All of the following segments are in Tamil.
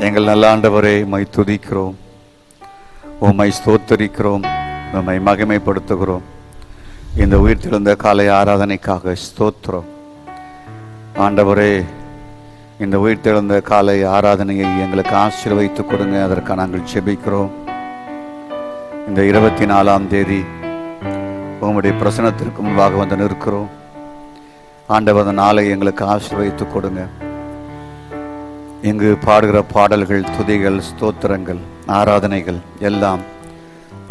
எங்கள் நல்ல ஆண்டவரே, உம்மை துதிக்கிறோம், உம்மை ஸ்தோத்தரிக்கிறோம், உம்மை மகிமைப்படுத்துகிறோம். இந்த உயிர்த்தெழுந்த காலை ஆராதனைக்காக ஸ்தோத்திரம். ஆண்டவரே, இந்த உயிர்த்தெழுந்த காலை ஆராதனையை எங்களுக்கு ஆசீர்வதித்து கொடுங்க. அதற்காக நாங்கள் ஜெபிக்கிறோம். இந்த 24ஆம் தேதி உம்முடைய பிரசன்னத்திற்கு முன்பாக வந்து நிற்கிறோம். ஆண்டவர், அந்த நாளை எங்களுக்கு ஆசீர்வதித்து கொடுங்க. இங்கு பாடுகிற பாடல்கள், துதிகள், ஸ்தோத்திரங்கள், ஆராதனைகள் எல்லாம்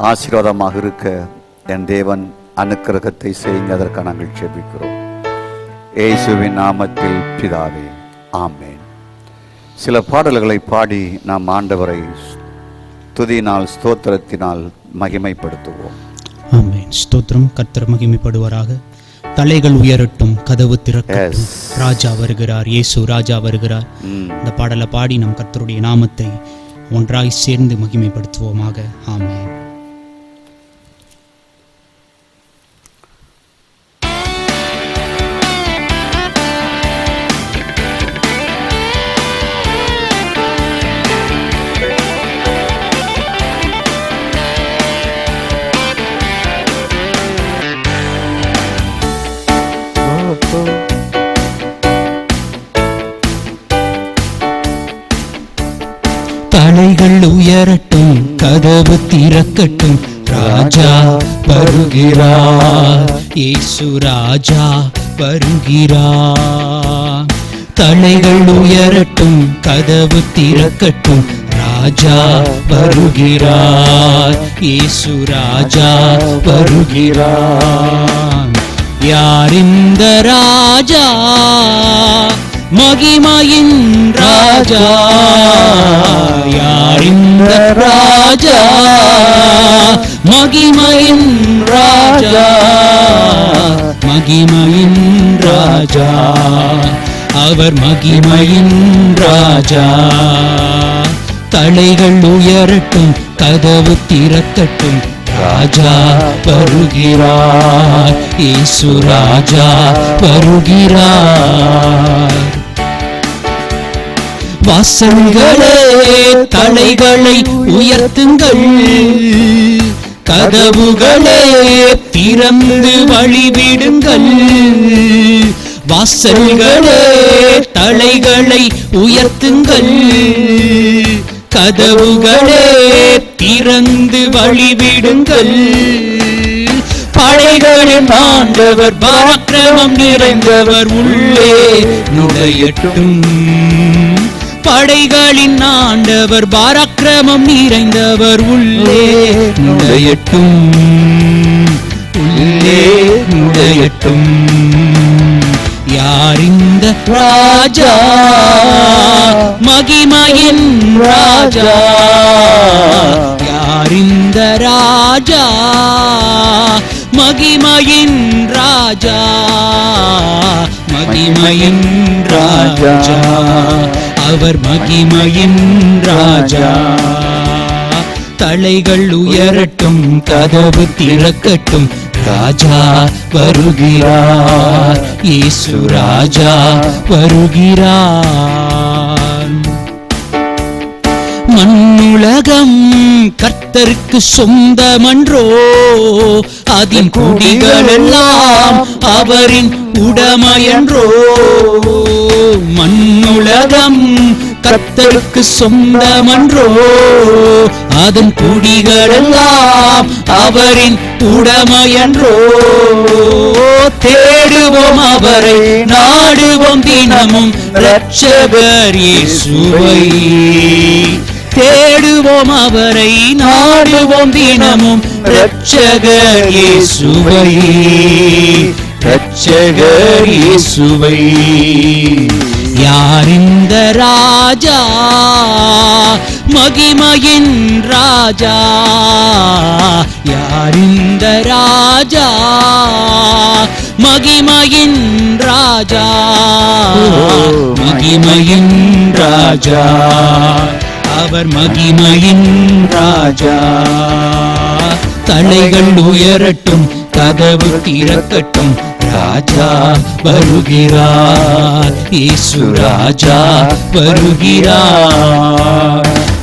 ஆசீர்வாதமாக இருக்க என் தேவன் அனுக்கிரகத்தை செய்யுங்க. அதற்காக நாங்கள் ஜெபிக்கிறோம். இயேசுவின் நாமத்தில் பிதாவே, ஆமென். சில பாடல்களை பாடி நாம் ஆண்டவரை துதியினால், ஸ்தோத்திரத்தினால் மகிமைப்படுத்துவோம். ஆமென். ஸ்தோத்திரம். கர்த்தர் மகிமைப்படுவாராக. தலைகள் உயரட்டும், கதவு திறக்கட்டும், ராஜா வருகிறார், இயேசு ராஜா வருகிறார். இந்த பாடலை பாடி நம் கர்த்தருடைய நாமத்தை ஒன்றாய் சேர்ந்து மகிமைப்படுத்துவோமாக. ஆமென். தலைகள் உயரட்டும், கதவு திறக்கட்டும், ராஜா வருகிறார், இயேசு ராஜா வருகிறார். தலைகள் உயரட்டும், கதவு திறக்கட்டும், ராஜா வருகிறார், இயேசு ராஜா வருகிறார். யார் இந்த ராஜா? மகிமையின் ராஜா. யார் இந்த ராஜா? மகிமையின் ராஜா. மகிமையின் ராஜா. அவர் மகிமையின் ராஜா. தலைகள் உயரட்டும், கதவு திறக்கட்டும், ராஜா வருகிறார், இயேசு ராஜா வருகிறார். வாசல்களே, தலைகளை உயர்த்துங்கள், கதவுகளே திறந்து வழிவிடுங்கள். வாசல்களே, தலைகளை உயர்த்துங்கள், கதவுகளே திறந்து வழிவிடுங்கள். படைகளின் ஆண்டவர், பராக்கிரமம் நிறைந்தவர் உள்ளே நுழையட்டும். படைகளின் ஆண்டவர், பராக்கிரமம் நிறைந்தவர் உள்ளே நுழையட்டும். உள்ளே நுழையட்டும். யார் இந்த ராஜா? மகிமையின் ராஜா. யார் இந்த ராஜா? மகிமையின் ராஜா. மகிமையின் ராஜா. அவர் மகிமையின் ராஜா. தலைகள் உயரட்டும், கதவு திறக்கட்டும், ராஜா வருகிறார், இயேசு ராஜா வருகிறார். மண்ணுலகம் கர்த்தருக்கு சொந்தமன்றோ, அதின் குடிகள் எல்லாம் அவரின் உடமையன்றோ. மண்ணுலகம் கர்த்தருக்கு சொந்தமன்றோ, அதன் குடிகளெல்லாம் அவரின் உடமையன்றோ. தேடுவோம் அவரை, நாடுவோம் தினமும் இரட்சகர் இயேசுவை. தேடுவோம் அவரை, நாடுவோம் தினமும் இரட்சகர் இயேசுவை, இரட்சகர் இயேசுவை. யார் இந்த ராஜா, மகிமையின் ராஜா? யார் இந்த ராஜா, மகிமையின் ராஜா? மகிமையின் ராஜா, அவர் மகிமையின் ராஜா. தலைகள் உயரட்டும், கதவு திறக்கட்டும், ராஜா வருகிறார், இயேசு ராஜா வருகிறார்.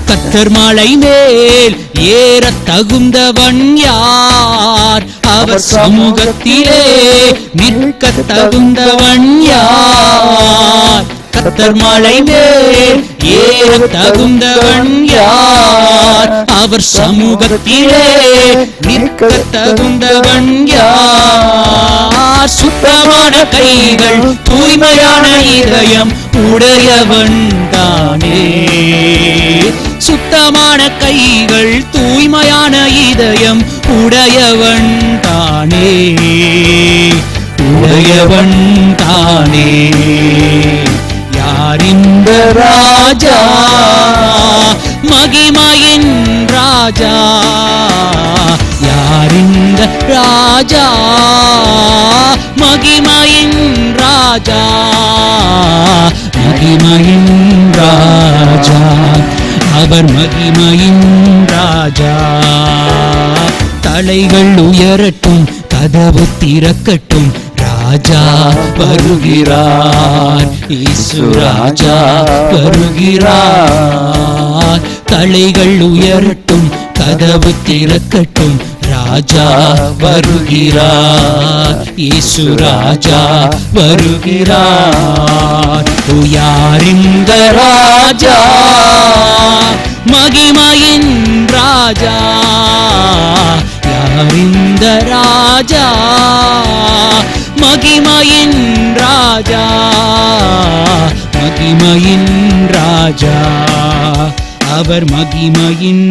கர்த்தர் மலை மேல் ஏற தகுந்தவன் யார்? அவர் சமூகத்திலே நிற்க தகுந்தவன் யார்? கர்த்தர் மலை மேல் ஏற தகுந்தவன் யார்? அவர் சமூகத்திலே நிற்க தகுந்தவன் யார்? சுத்தமான கைகள், தூய்மையான இதயம் உடையவன் தானே. சுத்தமான கைகள், தூய்மையான இதயம் உடையவன் தானே, உடையவன் தானே. யார் இந்த ராஜா, மகிமையின் ராஜா? யார் இந்த ராஜா, மகிமையின் ராஜா? மகிமையின் ராஜா, அவர் மகிமையின் ராஜா. தலைகள் உயரட்டும், கதவு திறக்கட்டும், ராஜா வருகிறார், இயேசு ராஜா வருகிறார். தலைகள் உயரட்டும், கதவு திறக்கட்டும், ராஜா வருகிறார், இயேசு ராஜா வருகிறார். யார் இந்த ராஜா, மகிமையின் ராஜா? யார் இந்த ராஜா, மகிமையின் ராஜா? மகிமையின் ராஜா, அவர் மகிமையின்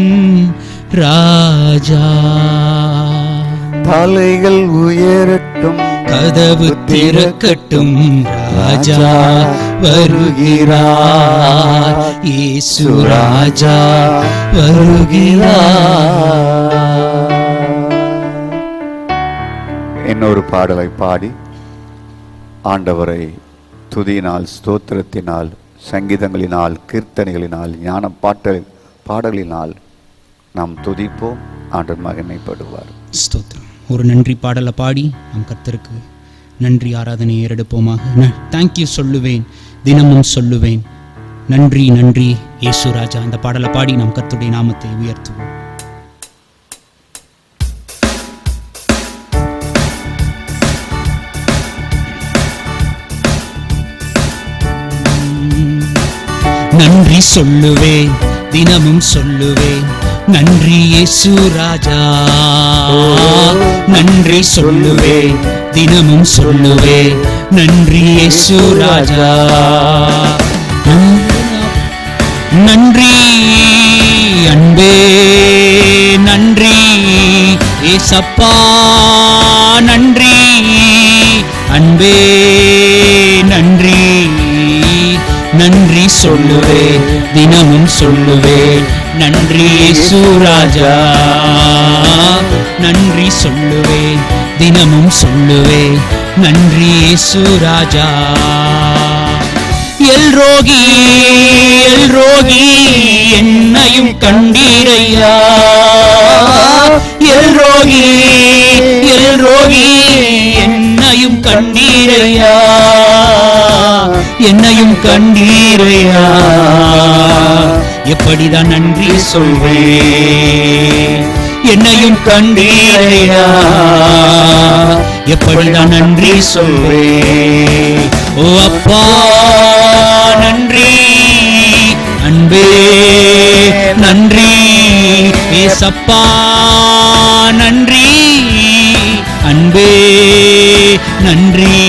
ராஜா. தலைகள் உயரட்டும், கதவு திறக்கட்டும், ராஜா வருகிறார், இயேசு ராஜா வருகிறார். இன்னொரு பாடலை பாடி ஆண்டவரை துதியினால், ஸ்தோத்திரத்தினால், சங்கீதங்களினால், கீர்த்தனைகளினால், ஞான பாடலினால் நாம் துதிப்போம். ஆண்டவர் மகிமைப்படுவார். ஸ்தோத்திரம். ஒரு நன்றி பாடலை பாடி நம் கர்த்தருக்கு நன்றி ஆராதனை ஏறெடுப்போமாக. தேங்க்யூ சொல்லுவேன், தினமும் சொல்லுவேன், நன்றி நன்றி இயேசு ராஜா. இந்த பாடலை பாடி நம் கர்த்தருடைய நாமத்தை உயர்த்துவோம். நன்றி சொல்லுவேன், தினமும் சொல்லுவேன், நன்றி இயேசு ராஜா. நன்றி சொல்லுவேன், தினமும் சொல்லுவேன், நன்றி இயேசு ராஜா. நன்றி அன்பே, நன்றி ஏசப்பா, நன்றி அன்பே, நன்றி. நன்றி சொல்லுவேன், தினமும் சொல்லுவேன், நன்றி இயேசு ராஜா. நன்றி சொல்லுவேன், தினமும் சொல்லுவேன், நன்றி இயேசு ராஜா. எல்ரோகி எல்ரோகி என்னையும் கண்டீரையா. எல்ரோகி எல்ரோகி என்னையும் கண்டீரையா, என்னையும் கண்டீரையா. எப்படிதான் நன்றி சொல்வேன், என்னையும் கண்டீரையா. எப்படிதான் நன்றி சொல்வேன். ஓ அப்பா நன்றி, ஏசப்பா நன்றி, அன்பே நன்றி,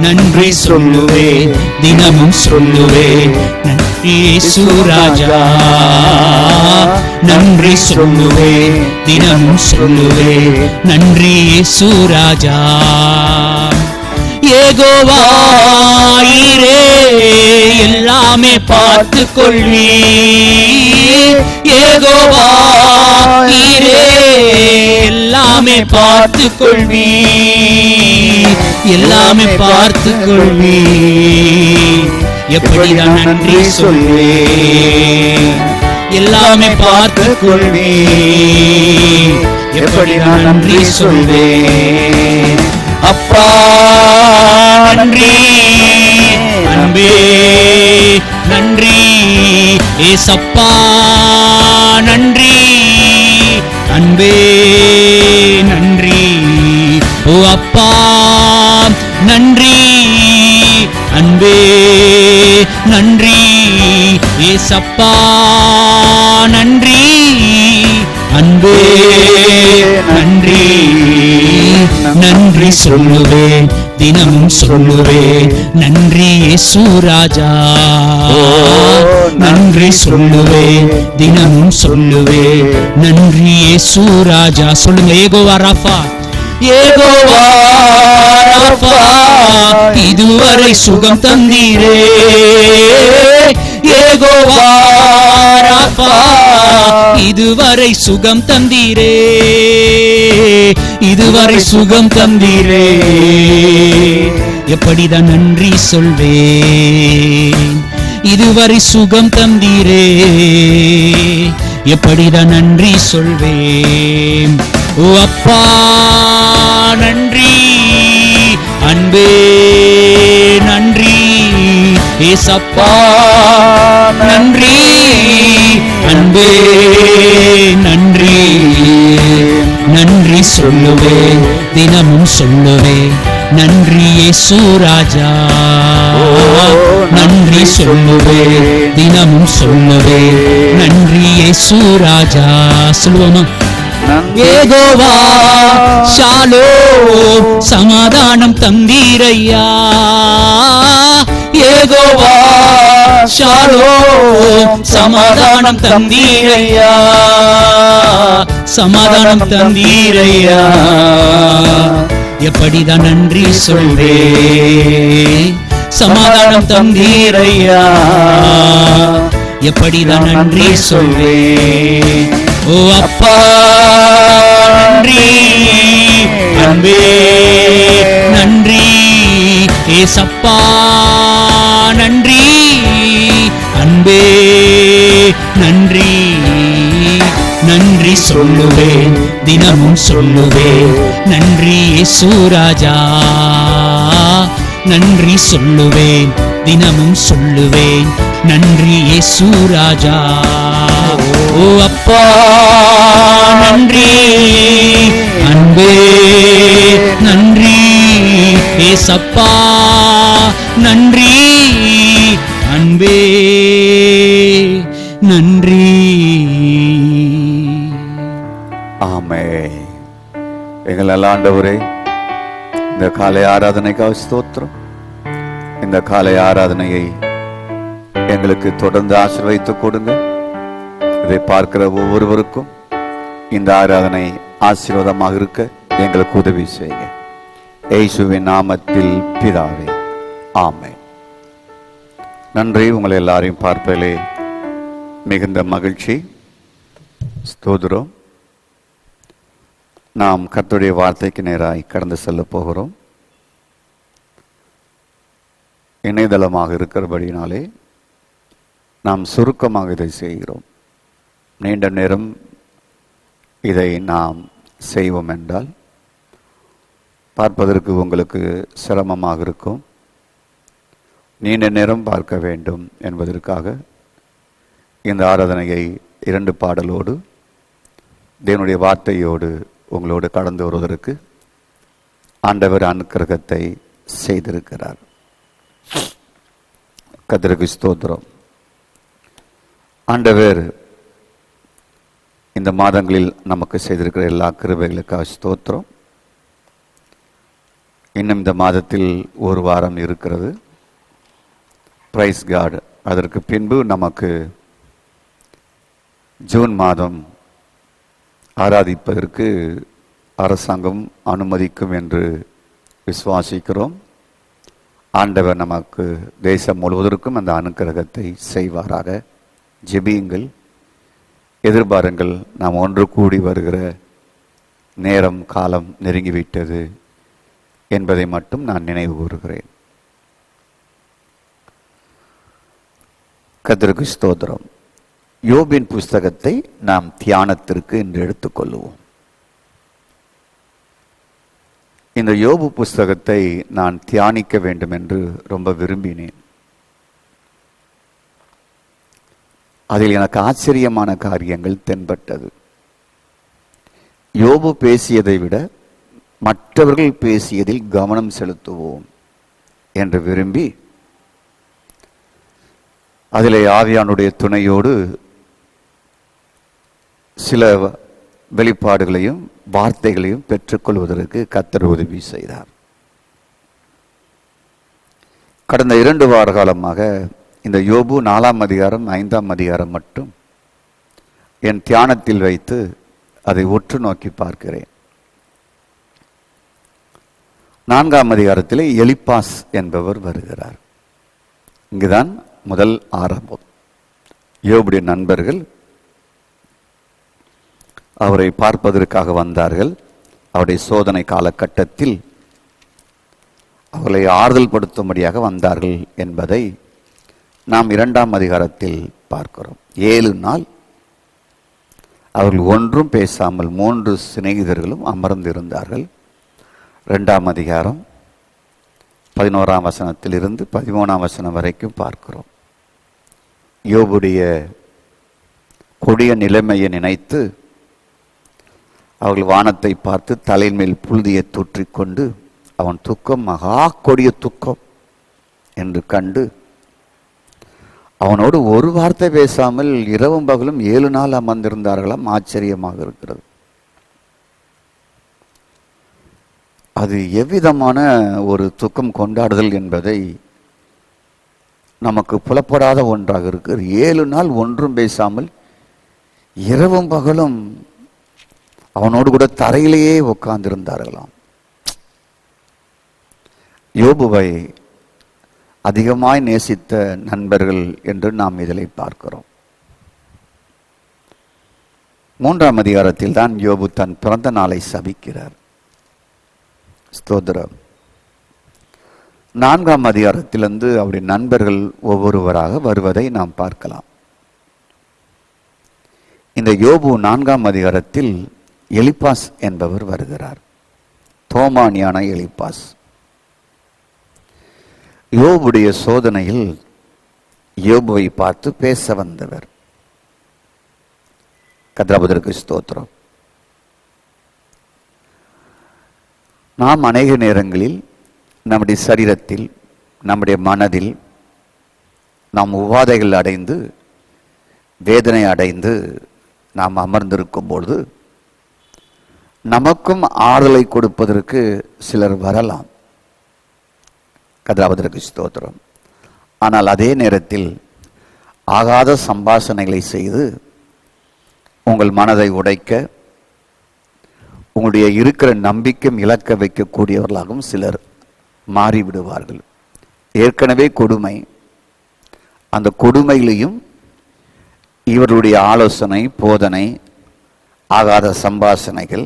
நன்றி சொல்லுவேன், தினமும் சொல்லுவேன், நன்றி இயேசு ராஜா. நன்றி சொல்லுவேன், தினமும் சொல்லுவேன், நன்றி இயேசு ராஜா. யெகோவா ஈரே எல்லாமே பார்த்து கொள்வீர். யெகோவா ஈரே எல்லாமே பார்த்து கொள்வீர், எல்லாமே பார்த்து கொள்வீர். எப்படி நான் நன்றி சொல்வேன், எல்லாமே பார்த்து கொள்வீர். எப்படி நான் நன்றி சொல்வேன். அப்பா நன்றி, அன்பே நன்றி, ஏசப்பா நன்றி, அன்பே நன்றி, ஓ அப்பா நன்றி, அன்பே நன்றி, ஏசப்பா நன்றி, அன்பே நன்றி. நன்றி சொல்லுவேன், தினமும் சொல்லுவேன், நன்றி இயேசு ராஜா. நன்றி சொல்லுவேன், தினமும் சொல்லுவேன், நன்றி இயேசு ராஜா. சொல்லுங்க, யெகோவா ராஃபா, யெகோவா ராஃபா, இதுவரை சுகம் தந்தீரே. யெகோவா ராஃபா, இதுவரை சுகம் தந்தீரே, இதுவரை சுகம் தந்தீரே. எப்படிதான் நன்றி சொல்வேன், இதுவரை சுகம் தந்தீரே, எப்படிதான் நன்றி சொல்வேன். ஓ அப்பா நன்றி, அன்பே நன்றி, ஏசப்பா நன்றி, அன்பே நன்றி. நன்றி சொல்லுவேன், தினமும் சொல்லுவேன், நன்றி இயேசு ராஜா. நன்றி சொல்லுவேன், தினமும் சொல்லுவேன், நன்றி இயேசு ராஜா. சொல்லுவோமா? யெகோவா ஷாலோம், சமாதானம் தந்தீரையா. யெகோவா ஷாலோம், சமாதானம் தந்தீரையா, சமாதானம் தந்தீரையா. எப்படிதான் நன்றி சொல்வேன், சமாதானம் தந்தீரையா, எப்படிதான் நன்றி சொல்வேன். ஓ அப்பா நன்றி, அன்பே நன்றி, ஏசப்பா நன்றி, அன்பே நன்றி. நன்றி சொல்லுவேன், தினமும் சொல்லுவேன், நன்றி இயேசு ராஜா. நன்றி சொல்லுவேன், தினமும் சொல்லுவேன், நன்றி இயேசு ராஜா. ஓ அப்பா நன்றி, அன்பே நன்றி, ஏசப்பா நன்றி, அன்பே நன்றி. ஆமென். எங்கள் நல்ல ஆண்டவரே, இந்த காலை ஆராதனைக்காக ஸ்தோத்திரம். இந்த காலை ஆராதனையை எங்களுக்கு தொடர்ந்து ஆசீர்வதித்து கொடுங்க. இதை பார்க்கிற ஒவ்வொருவருக்கும் இந்த ஆராதனை ஆசீர்வாதமாக இருக்க எங்களுக்கு உதவி செய்யுங்க. இயேசுவின் நாமத்தில் பிதாவே, ஆமென். நன்றி. உங்களை எல்லாரையும் பார்ப்பதிலே மிகுந்த மகிழ்ச்சி. ஸ்தோத்திரம். நாம் கர்த்தருடைய வார்த்தைக்கு நேராய் கடந்து செல்ல போகிறோம். இணையதளமாக இருக்கிறபடினாலே நாம் சுருக்கமாக இதை செய்கிறோம். நீண்ட நேரம் இதை நாம் செய்வோம் என்றால் பார்ப்பதற்கு உங்களுக்கு சிரமமாக இருக்கும். நீண்ட நேரம் பார்க்க வேண்டும் என்பதற்காக இந்த ஆராதனையை 2 பாடலோடு தேவனுடைய வார்த்தையோடு உங்களோடு கடந்து வருவதற்கு ஆண்டவர் அனுக்கிரகத்தை செய்திருக்கிறார். கர்த்தருக்கு ஸ்தோத்திரம். ஆண்டவர் இந்த மாதங்களில் நமக்கு செய்திருக்கிற எல்லா கிருபைகளுக்காக ஸ்தோத்திரம். இன்னும் இந்த மாதத்தில் ஒரு வாரம் இருக்கிறது. Praise God. அதற்கு பின்பு நமக்கு ஜூன் மாதம் ஆராதிப்பதற்கு அரசாங்கம் அனுமதிக்கும் என்று விசுவாசிக்கிறோம். ஆண்டவர் நமக்கு தேசம் முழுவதற்கும் அந்த அனுக்கிரகத்தை செய்வாராக. ஜெபியுங்கள், எதிர்பாருங்கள். நாம் ஒன்று கூடி வருகிற நேரம் காலம் நெருங்கிவிட்டது என்பதை மட்டும் நான் நினைவு கூறுகிறேன். கர்த்தருக்கு ஸ்தோத்திரம். யோபின் புஸ்தகத்தை நாம் தியானத்திற்கு இன்று எடுத்துக்கொள்வோம். இந்த யோபு புஸ்தகத்தை நான் தியானிக்க வேண்டும் என்று ரொம்ப விரும்பினேன். அதில் எனக்கு ஆச்சரியமான காரியங்கள் தென்பட்டது. யோபு பேசியதை விட மற்றவர்கள் பேசியதில் கவனம் செலுத்துவோம் என்று விரும்பி அதிலே ஆவியானுடைய துணையோடு சில வெளிப்பாடுகளையும் வார்த்தைகளையும் பெற்றுக்கொள்வதற்கு கர்த்தர் உதவி செய்தார். கடந்த 2 வார காலமாக இந்த யோபு 4ஆம் அதிகாரம் 5ஆம் அதிகாரம் மட்டும் என் தியானத்தில் வைத்து அதை உற்று நோக்கி பார்க்கிறேன். 4ஆம் அதிகாரத்தில் எலிப்பாஸ் என்பவர் வருகிறார். இங்குதான் முதல் ஆரம்பம். யோபுடைய நண்பர்கள் அவரை பார்ப்பதற்காக வந்தார்கள். அவருடைய சோதனை காலகட்டத்தில் அவர்களை ஆறுதல் படுத்தும்படியாக வந்தார்கள் என்பதை நாம் 2ஆம் அதிகாரத்தில் பார்க்கிறோம். 7 நாள் அவர்கள் ஒன்றும் பேசாமல் 3 சிநேகிதர்களும் அமர்ந்திருந்தார்கள். 2ஆம் அதிகாரம் 11ஆம் வசனத்திலிருந்து 13ஆம் வசனம் வரைக்கும் பார்க்கிறோம். யோபுடைய கொடிய நிலைமையை நினைத்து அவர்கள் வானத்தை பார்த்து தலையின் மேல் புழுதியை தூற்றிக்கொண்டு அவன் துக்கம் மகா கொடிய துக்கம் என்று கண்டு அவனோடு ஒரு வார்த்தை பேசாமல் இரவும் பகலும் 7 நாள் அமர்ந்திருந்தார்களாம். ஆச்சரியமாக இருக்கிறது. அது எவ்விதமான ஒரு துக்கம் கொண்டாடுதல் என்பதை நமக்கு புலப்படாத ஒன்றாக இருக்கிறது. 7 நாள் ஒன்றும் பேசாமல் இரவும் பகலும் அவனோடு கூட தரையிலேயே உட்கார்ந்திருந்தார்களாம். யோபுவை அதிகமாய் நேசித்த நண்பர்கள் என்று நாம் இதில் பார்க்கிறோம். 3ஆம் அதிகாரத்தில் தான் யோபு தன் பிறந்த நாளை சபிக்கிறார். ஸ்தோத்திரம். 4ஆம் அதிகாரத்திலிருந்து அவருடைய நண்பர்கள் ஒவ்வொருவராக வருவதை நாம் பார்க்கலாம். இந்த யோபு 4ஆம் அதிகாரத்தில் எலிப்பாஸ் என்பவர் வருகிறார். தோமானியான எலிப்பாஸ். யோபுடைய சோதனையில் யோபுவை பார்த்து பேச வந்தவர். கர்த்தருக்கு ஸ்தோத்திரம். நாம் அநேக நேரங்களில் நம்முடைய சரீரத்தில் நம்முடைய மனதில் நாம் உபாதைகள் அடைந்து வேதனை அடைந்து நாம் அமர்ந்திருக்கும் பொழுது நமக்கும் ஆறுதலை கொடுப்பதற்கு சிலர் வரலாம். கர்த்தருக்கு ஸ்தோத்திரம். ஆனால் அதே நேரத்தில் ஆகாத சம்பாஷணைகளை செய்து உங்கள் மனதை உடைக்க உங்களுடைய இருக்கிற நம்பிக்கை இழக்க வைக்கக்கூடியவர்களாகவும் சிலர் மாறிவிடுவார்கள். ஏற்கனவே கொடுமை, அந்த கொடுமையிலையும் இவர்களுடைய ஆலோசனை போதனை ஆகாத சம்பாஷணைகள்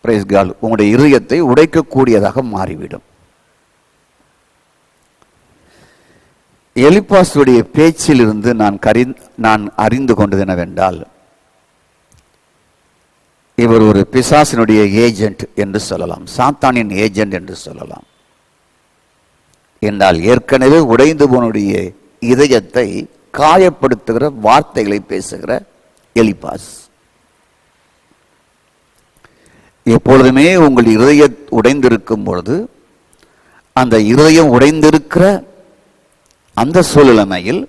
பிரைஸ் காட் உங்களுடைய இதயத்தை உடைக்கக்கூடியதாக மாறிவிடும். எலிப்பாசுடைய பேச்சிலிருந்து நான் அறிந்து கொண்டது என்னவென்றால் இவர் ஒரு பிசாசினுடைய ஏஜென்ட் என்று சொல்லலாம், சாத்தானின் ஏஜென்ட் என்று சொல்லலாம். என்றால் ஏற்கனவே உடைந்து போனுடைய இதயத்தை காயப்படுத்துகிற வார்த்தைகளை பேசுகிற எலிப்பாஸ். எப்பொழுதுமே உங்கள் இருதயம் உடைந்திருக்கும் பொழுது அந்த இருதயம் உடைந்திருக்கிற அந்த சூழ்நிலைமையில்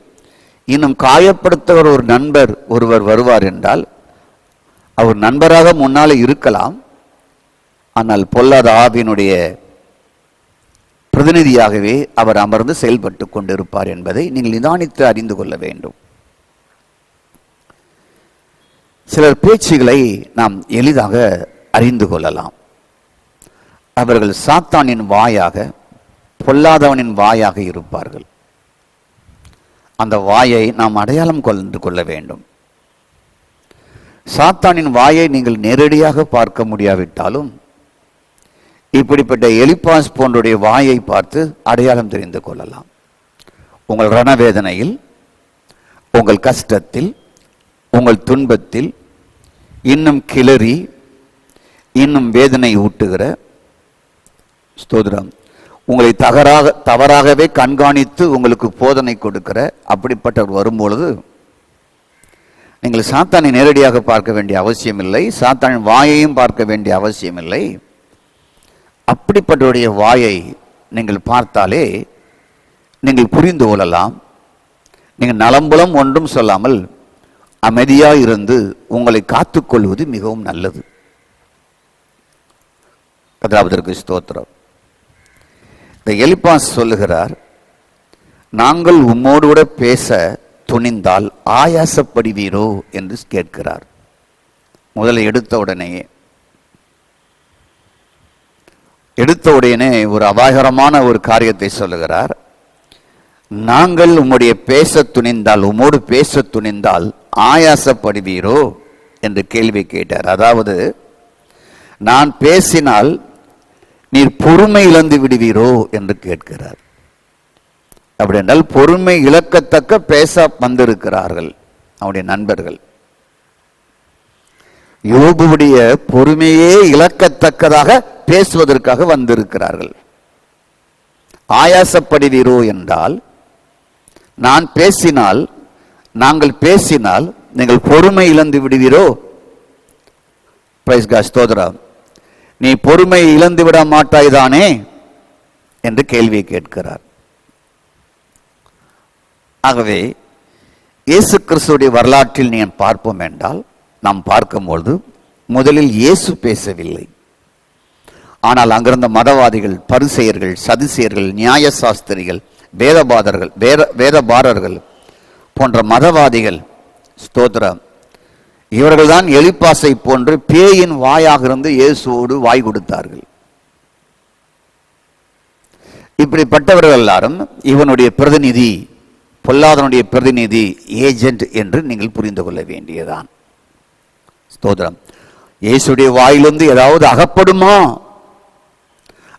இன்னும் காயப்படுத்துகிற ஒரு நண்பர் ஒருவர் வருவார் என்றால் அவர் நண்பராக முன்னாலே இருக்கலாம், ஆனால் பொல்லாத ஆவியினுடைய பிரதிநிதியாகவே அவர் அமர்ந்து செயல்பட்டு கொண்டிருப்பார் என்பதை நீங்கள் நிதானித்து அறிந்து கொள்ள வேண்டும். சிலர் பேச்சுகளை நாம் எளிதாக அறிந்து கொள்ளலாம். அவர்கள் சாத்தானின் வாயாக, பொல்லாதவனின் வாயாக இருப்பார்கள். அந்த வாயை நாம் அடையாளம் கொள்ள வேண்டும். சாத்தானின் வாயை நீங்கள் நேரடியாக பார்க்க முடியாவிட்டாலும் இப்படிப்பட்ட எலிப்பாஸ் போன்றுடைய வாயை பார்த்து அடையாளம் தெரிந்து கொள்ளலாம். உங்கள் ரணவேதனையில், உங்கள் கஷ்டத்தில், உங்கள் துன்பத்தில் இன்னும் கிளறி இன்னும் வேதனை ஊட்டுகிற, ஸ்தோத்திரம், உங்களை தவறாகவே கண்காணித்து உங்களுக்கு போதனை கொடுக்கிற அப்படிப்பட்டவர் வரும்பொழுது நீங்கள் சாத்தானை நேரடியாக பார்க்க வேண்டிய அவசியம் இல்லை, சாத்தானின் வாயையும் பார்க்க வேண்டிய அவசியம் இல்லை. அப்படிப்பட்டவருடைய வாயை நீங்கள் பார்த்தாலே நீங்கள் புரிந்து கொள்ளலாம். நீங்கள் நலம்புலம் ஒன்றும் சொல்லாமல் அமைதியாக இருந்து உங்களை காத்துக்கொள்வது மிகவும் நல்லது. கர்த்தருக்கு ஸ்தோத்திரம். இந்த எலிப்பாஸ் சொல்லுகிறார், நாங்கள் உம்மோடு கூட பேச துணிந்தால் ஆயாசப்படுவீரோ என்று கேட்கிறார். முதல்ல எடுத்த உடனே ஒரு அபாயகரமான ஒரு காரியத்தை சொல்லுகிறார். நாங்கள் உம்முடைய பேச துணிந்தால், உம்மோடு பேச துணிந்தால் ஆயாசப்படுவீரோ என்று கேள்வி கேட்டார். அதாவது, நான் பேசினால் நீர் பொறுமை இழந்து விடுவீரோ என்று கேட்கிறார். அப்படி என்றால் பொறுமை இழக்கத்தக்க பேச வந்திருக்கிறார்கள் அவருடைய நண்பர்கள். யோபுவுடைய பொறுமையே இழக்கத்தக்கதாக பேசுவதற்காக வந்திருக்கிறார்கள். ஆயாசப்படுவீரோ என்றால், நான் பேசினால், நாங்கள் பேசினால் நீங்கள் பொறுமை இழந்து விடுவீரோ? பிரைஸ் காட், ஸ்தோத்திரம். நீ பொறுமை இழந்து விட மாட்டாய்தானே என்று கேள்வியை கேட்கிறார். ஆகவே இயேசு கிறிஸ்துடைய வரலாற்றில் நீ பார்ப்போம் என்றால், நாம் பார்க்கும்பொழுது முதலில் இயேசு பேசவில்லை. ஆனால் அங்கிருந்த மதவாதிகள், பரிசேயர்கள், சதுசேயர்கள், நியாயசாஸ்திரிகள், வேதபாரர்கள் போன்ற மதவாதிகள், ஸ்தோத்திரம், இவர்கள்தான் எலிப்பாசை போன்று பேயின் வாயாக இருந்து இயேசுவோடு வாய் கொடுத்தார்கள். இப்படிப்பட்டவர்கள் எல்லாரும் இவனுடைய பிரதிநிதி, பொல்லாதனுடைய பிரதிநிதி, ஏஜென்ட் என்று நீங்கள் புரிந்து கொள்ள வேண்டியதான். ஸ்தோத்திரம். இயேசுடைய வாயிலிருந்து ஏதாவது அகப்படுமா?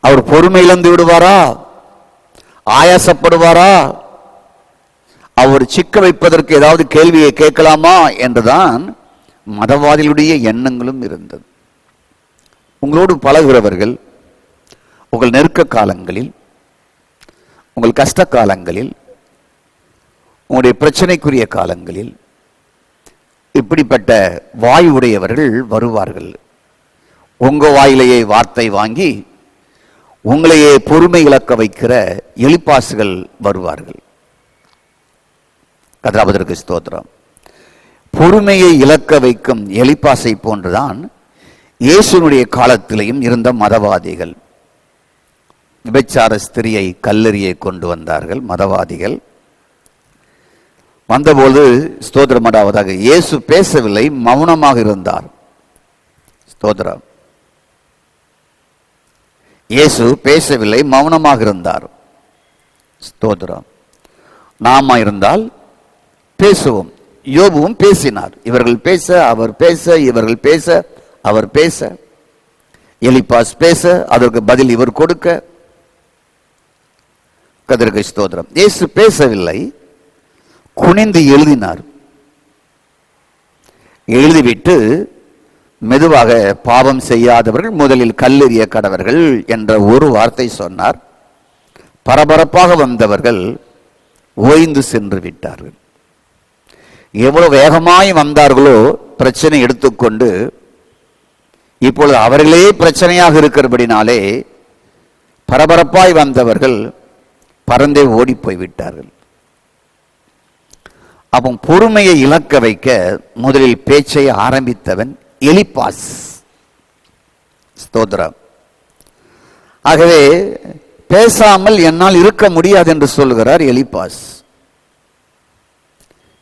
அவர் பொறுமை இழந்து விடுவாரா? ஆயாசப்படுவாரா? அவர் சிக்க வைப்பதற்கு ஏதாவது கேள்வியை கேட்கலாமா என்றுதான் மதவாதிகளுடைய எண்ணங்களும் இருந்தது. உங்களோடு பழகுகிறவர்கள் உங்கள் நெருக்க காலங்களில், உங்கள் கஷ்ட காலங்களில், உங்களுடைய பிரச்சனைக்குரிய காலங்களில் இப்படிப்பட்ட வாய் உடையவர்கள் வருவார்கள். உங்க வாயிலேயே வார்த்தை வாங்கி உங்களையே பொறுமை இழக்க வைக்கிற எலிப்பாசுகள் வருவார்கள். கர்த்தருக்கு ஸ்தோத்திரம். பொறுமையை இழக்க வைக்கும் எலிப்பாசை போன்றுதான் இயேசுனுடைய காலத்திலேயும் இருந்த மதவாதிகள். விபச்சார ஸ்திரியை கல்லெறியை கொண்டு வந்தார்கள் மதவாதிகள். வந்தபோது, ஸ்தோத்திரம், அடாவதாக இயேசு பேசவில்லை, மௌனமாக இருந்தார். ஸ்தோத்திரம். இயேசு பேசவில்லை, மௌனமாக இருந்தார். ஸ்தோத்திரம். நாம இருந்தால் பேசுவோம். யோபுவும் பேசினார். இவர்கள் பேச, அவர் பேச, இவர்கள் பேச, அவர் பேச, எலிப்பாஸ் பேச, அதற்கு பதில் இவர் கொடுக்க. கர்த்தருக்கு ஸ்தோத்திரம். இயேசு பேசவில்லை, குனிந்து எழுதினார். எழுதிவிட்டு மெதுவாக, பாவம் செய்யாதவர்கள் முதலில் கல்லெறிய கடவர்கள் என்ற ஒரு வார்த்தை சொன்னார். பரபரப்பாக வந்தவர்கள் ஓய்ந்து சென்று விட்டார்கள். எவ்வளவு வேகமாய் வந்தார்களோ பிரச்சனை எடுத்துக்கொண்டு, இப்பொழுது அவர்களே பிரச்சனையாக இருக்கிறபடினாலே பரபரப்பாய் வந்தவர்கள் பறந்தே ஓடி போய் விட்டார்கள். அப்போ பொறுமையை இழக்க வைக்க முதலில் பேச்சை ஆரம்பித்தவன் எலிப்பாஸ். ஸ்தோத்திரம். ஆகவே பேசாமல் என்னால் இருக்க முடியாது என்று சொல்கிறார் எலிப்பாஸ்.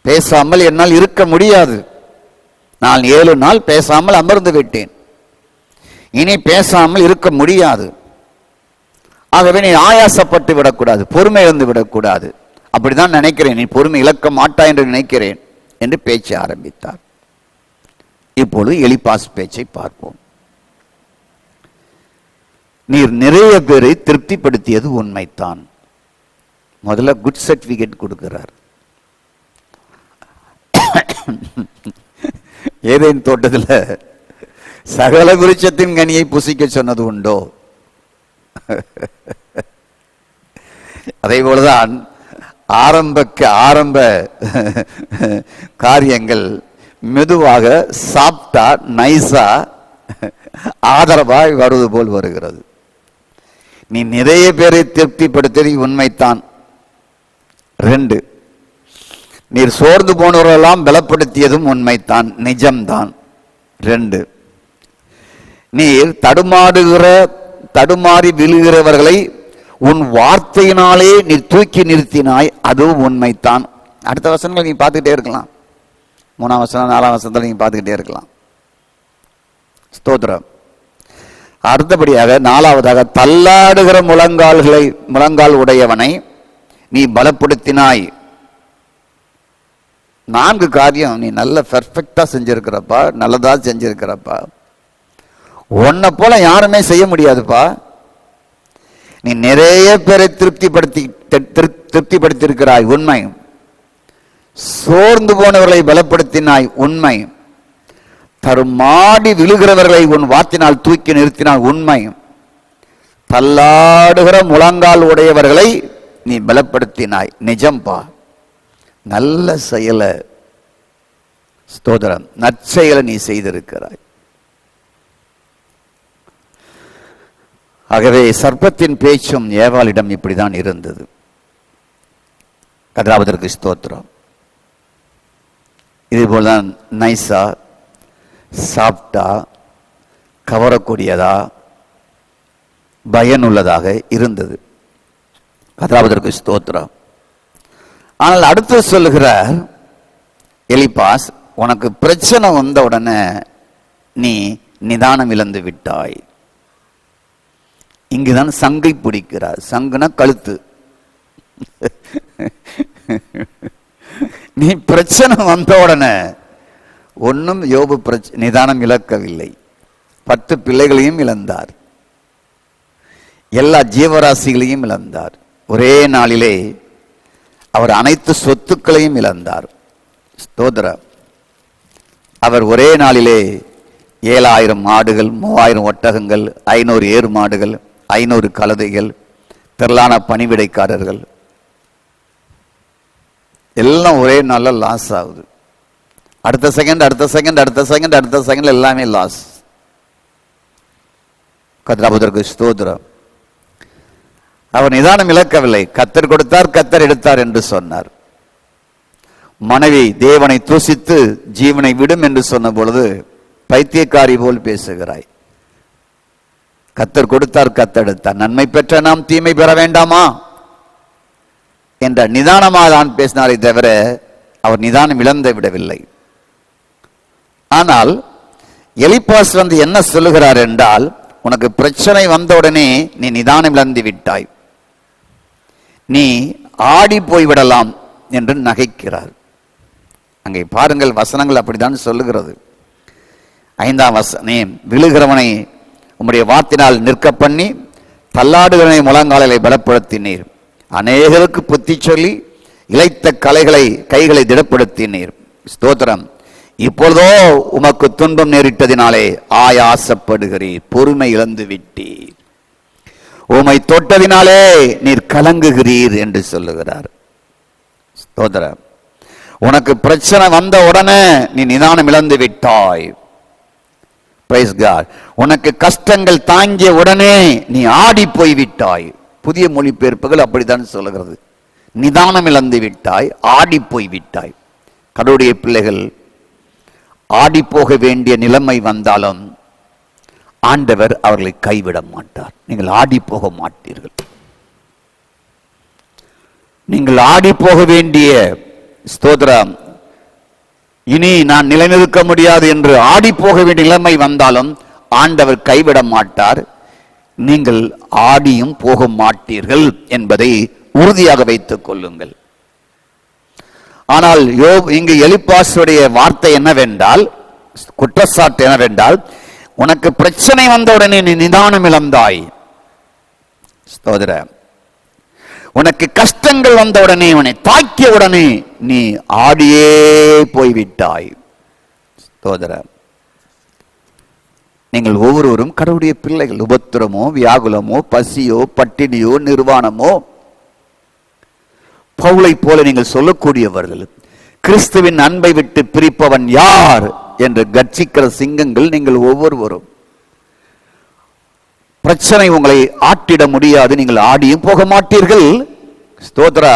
பேசாமல் என்னால் இருக்க முடியாது. நான் 7 நாள் பேசாமல் அமர்ந்து விட்டேன், இனி பேசாமல் இருக்க முடியாது. ஆகவே நீ ஆயாசப்பட்டு விடக்கூடாது, பொறுமை இழந்து விடக்கூடாது. அப்படிதான் நினைக்கிறேன், நீ பொறுமை இழக்க மாட்டாய் என்று நினைக்கிறேன் என்று பேச்சை ஆரம்பித்தார். இப்பொழுது எலிப்பாஸ் பேச்சை பார்ப்போம். நீர் நிறைய பேரை திருப்திப்படுத்தியது உண்மைத்தான். முதல்ல குட் சர்டிபிகேட் கொடுக்கிறார். ஏதேன் தோட்டத்தில் சகல விருட்சத்தின் கனியை புசிக்க சொன்னது உண்டோ? அதே போலதான் ஆரம்ப காரியங்கள் மெதுவாக சாப்பிட்டா நைஸா ஆதரவாய் வருவது போல் வருகிறது. நீ நிறைய பேரை திருப்திப்படுத்தி உண்மைத்தான். 2, நீர் சோர்ந்து போனவரெல்லாம் பலப்படுத்தியதும் உண்மைத்தான், நிஜம்தான். 2, நீர் தடுமாறி விழுகிறவர்களை உன் வார்த்தையினாலே நீ தூக்கி நிறுத்தினாய், அதுவும் உண்மைத்தான். அடுத்த வசனங்களை நீ பார்த்துக்கிட்டே இருக்கலாம். 3ஆம் வசனம் 4ஆம் வசனத்தில் நீங்க பார்த்துக்கிட்டே இருக்கலாம். ஸ்தோத்திரம். அடுத்தபடியாக 4ஆவதாக தள்ளாடுகிற முழங்கால் உடையவனை நீ பலப்படுத்தினாய். 4 காரியம் நீ நல்ல பெர்ஃபெக்டா செஞ்சிருக்கிறப்பா, நல்லதா செஞ்சிருக்கிறப்பா. உன்னை போல யாருமே செய்ய முடியாதுப்பா. நீ நிறைய பேரை திருப்திப்படுத்தி இருக்கிறாய், உண்மை. சோர்ந்து போனவர்களை பலப்படுத்தினாய், உண்மை. தருமாடி விழுகிறவர்களை உன் வார்த்தையினால் தூக்கி நிறுத்தினாய், உண்மை. தள்ளாடுகிற முழங்கால் உடையவர்களை நீ பலப்படுத்தினாய், நிஜம்பா. நல்ல செயலை, ஸ்தோத்திரம், நற்செயலை நீ செய்திருக்கிறாய். ஆகவே சர்ப்பத்தின் பேச்சும் ஏவாளிடம் இப்படிதான் இருந்தது. கர்த்தருக்கு ஸ்தோத்திரம். இதுபோல்தான் நைஸா சாப்பிட்டா கவரக்கூடியதா பயனுள்ளதாக இருந்தது. கர்த்தருக்கு ஸ்தோத்திரம். ஆனால் அடுத்து சொல்லுகிறார் எலிப்பாஸ், உனக்கு பிரச்சனை வந்த உடனே நீ நிதானம் இழந்து விட்டாய். இங்குதான் சங்கை பிடிக்கிறார். சங்குனா கழுத்து. நீ பிரச்சனை வந்த உடனே ஒன்னும் யோபு நிதானம் இழக்கவில்லை. 10 பிள்ளைகளையும் இழந்தார், எல்லா ஜீவராசிகளையும் இழந்தார். ஒரே நாளிலே அவர் அனைத்து சொத்துக்களையும் இழந்தார். ஸ்தோத்திரம். அவர் ஒரே நாளிலே 7000 மாடுகள், 3000 ஒட்டகங்கள், 500 ஏறு மாடுகள், 500 கழுதைகள், திரளான பணிவிடைக்காரர்கள் எல்லாம் ஒரே நாள்ல லாஸ் ஆகுது. அடுத்த செகண்ட் எல்லாமே லாஸ். கர்த்தருக்கு ஸ்தோத்திரம். அவர் நிதானம் இழக்கவில்லை. கர்த்தர் கொடுத்தார், கர்த்தர் எடுத்தார் என்று சொன்னார். மனைவி தேவனை தூசித்து ஜீவனை விடும் என்று சொன்ன பொழுது பைத்தியக்காரி போல் பேசுகிறாய். கர்த்தர் கொடுத்தார், கர்த்தர் எடுத்தார். நன்மை பெற்ற நாம் தீமை பெற வேண்டாமா என்ற நிதானமாக தான் பேசினாரே தவிர அவர் நிதானம் இழந்து விடவில்லை. ஆனால் எலிப்பாஸ் என்ன சொல்லுகிறார் என்றால், உனக்கு பிரச்சனை வந்தவுடனே நீ நிதானம் இழந்து விட்டாய், நீ ஆடி போய்விடலாம் என்று நகைக்கிறார். அங்கே பாருங்கள், வசனங்கள் அப்படித்தான் சொல்லுகிறது. 5ஆம் வசனம், விழுகிறவனை உம்முடைய வார்த்தையினால் நிற்க பண்ணி தள்ளாடுகிறவனை முழங்காலை பலப்படுத்தினீர். அநேகருக்கு புத்தி சொல்லி இளைத்த கைகளை திடப்படுத்தினீர். ஸ்தோத்திரம். இப்பொழுதோ உமக்கு துன்பம் நேரிட்டதினாலே ஆயாசப்படுகிறீர், பொறுமை இழந்து விட்டீர். உம்மை தொட்டதினாலே நீர் கலங்குகிறீர் என்று சொல்லுகிறார். ஸ்தோத்திரம். உனக்கு பிரச்சனை வந்த உடனே நீ நிதானம் இழந்து விட்டாய். Praise God. உனக்கு கஷ்டங்கள் தாங்கிய உடனே நீ ஆடி போய் விட்டாய். புதிய மொழிபெயர்ப்புகள் அப்படித்தான் சொல்லுகிறது. நிதானம் இழந்து விட்டாய், ஆடி போய் விட்டாய். கடவுளுடைய பிள்ளைகள் ஆடி போக வேண்டிய நிலைமை வந்தாலும் ஆண்டவர் அவர்களை கைவிட மாட்டார். நீங்கள் ஆடி போக மாட்டீர்கள். நீங்கள் ஆடி போக வேண்டிய ஸ்தோத்திரம், இனி நான் நிலைநிற்க முடியாது என்று ஆடி போக வேண்டிய நிலைமை வந்தாலும் ஆண்டவர் கைவிட மாட்டார். நீங்கள் ஆடியும் போக மாட்டீர்கள் என்பதை உறுதியாக வைத்துக் கொள்ளுங்கள். ஆனால் இங்கு எலிப்பாசுடைய வார்த்தை என்னவென்றால், குற்றச்சாட்டு என்னவென்றால், உனக்கு பிரச்சனை வந்தவுடனே நீ நிதானம் இழந்தாய். ஸ்தோத்திரம். உனக்கு கஷ்டங்கள் வந்தவுடனே, உன்னை தாக்கிய உடனே நீ ஆடியே போய்விட்டாய். ஸ்தோத்திரம். நீங்கள் ஒவ்வொருவரும் கடவுளுடைய பிள்ளைகள். உபத்திரமோ, வியாகுலமோ, பசியோ, பட்டினியோ, நிர்வாணமோ, பவுலை போல நீங்கள் சொல்லக்கூடியவர்கள். கிறிஸ்துவின் அன்பை விட்டு பிரிப்பவன் யார் என்று கர்ஜிக்கிற சிங்கங்கள் நீங்கள் ஒவ்வொருவரும். பிரச்சனை உங்களை ஆட்டிட முடியாது. நீங்கள் ஆடியும் போக மாட்டீர்கள். ஸ்தோத்ரா.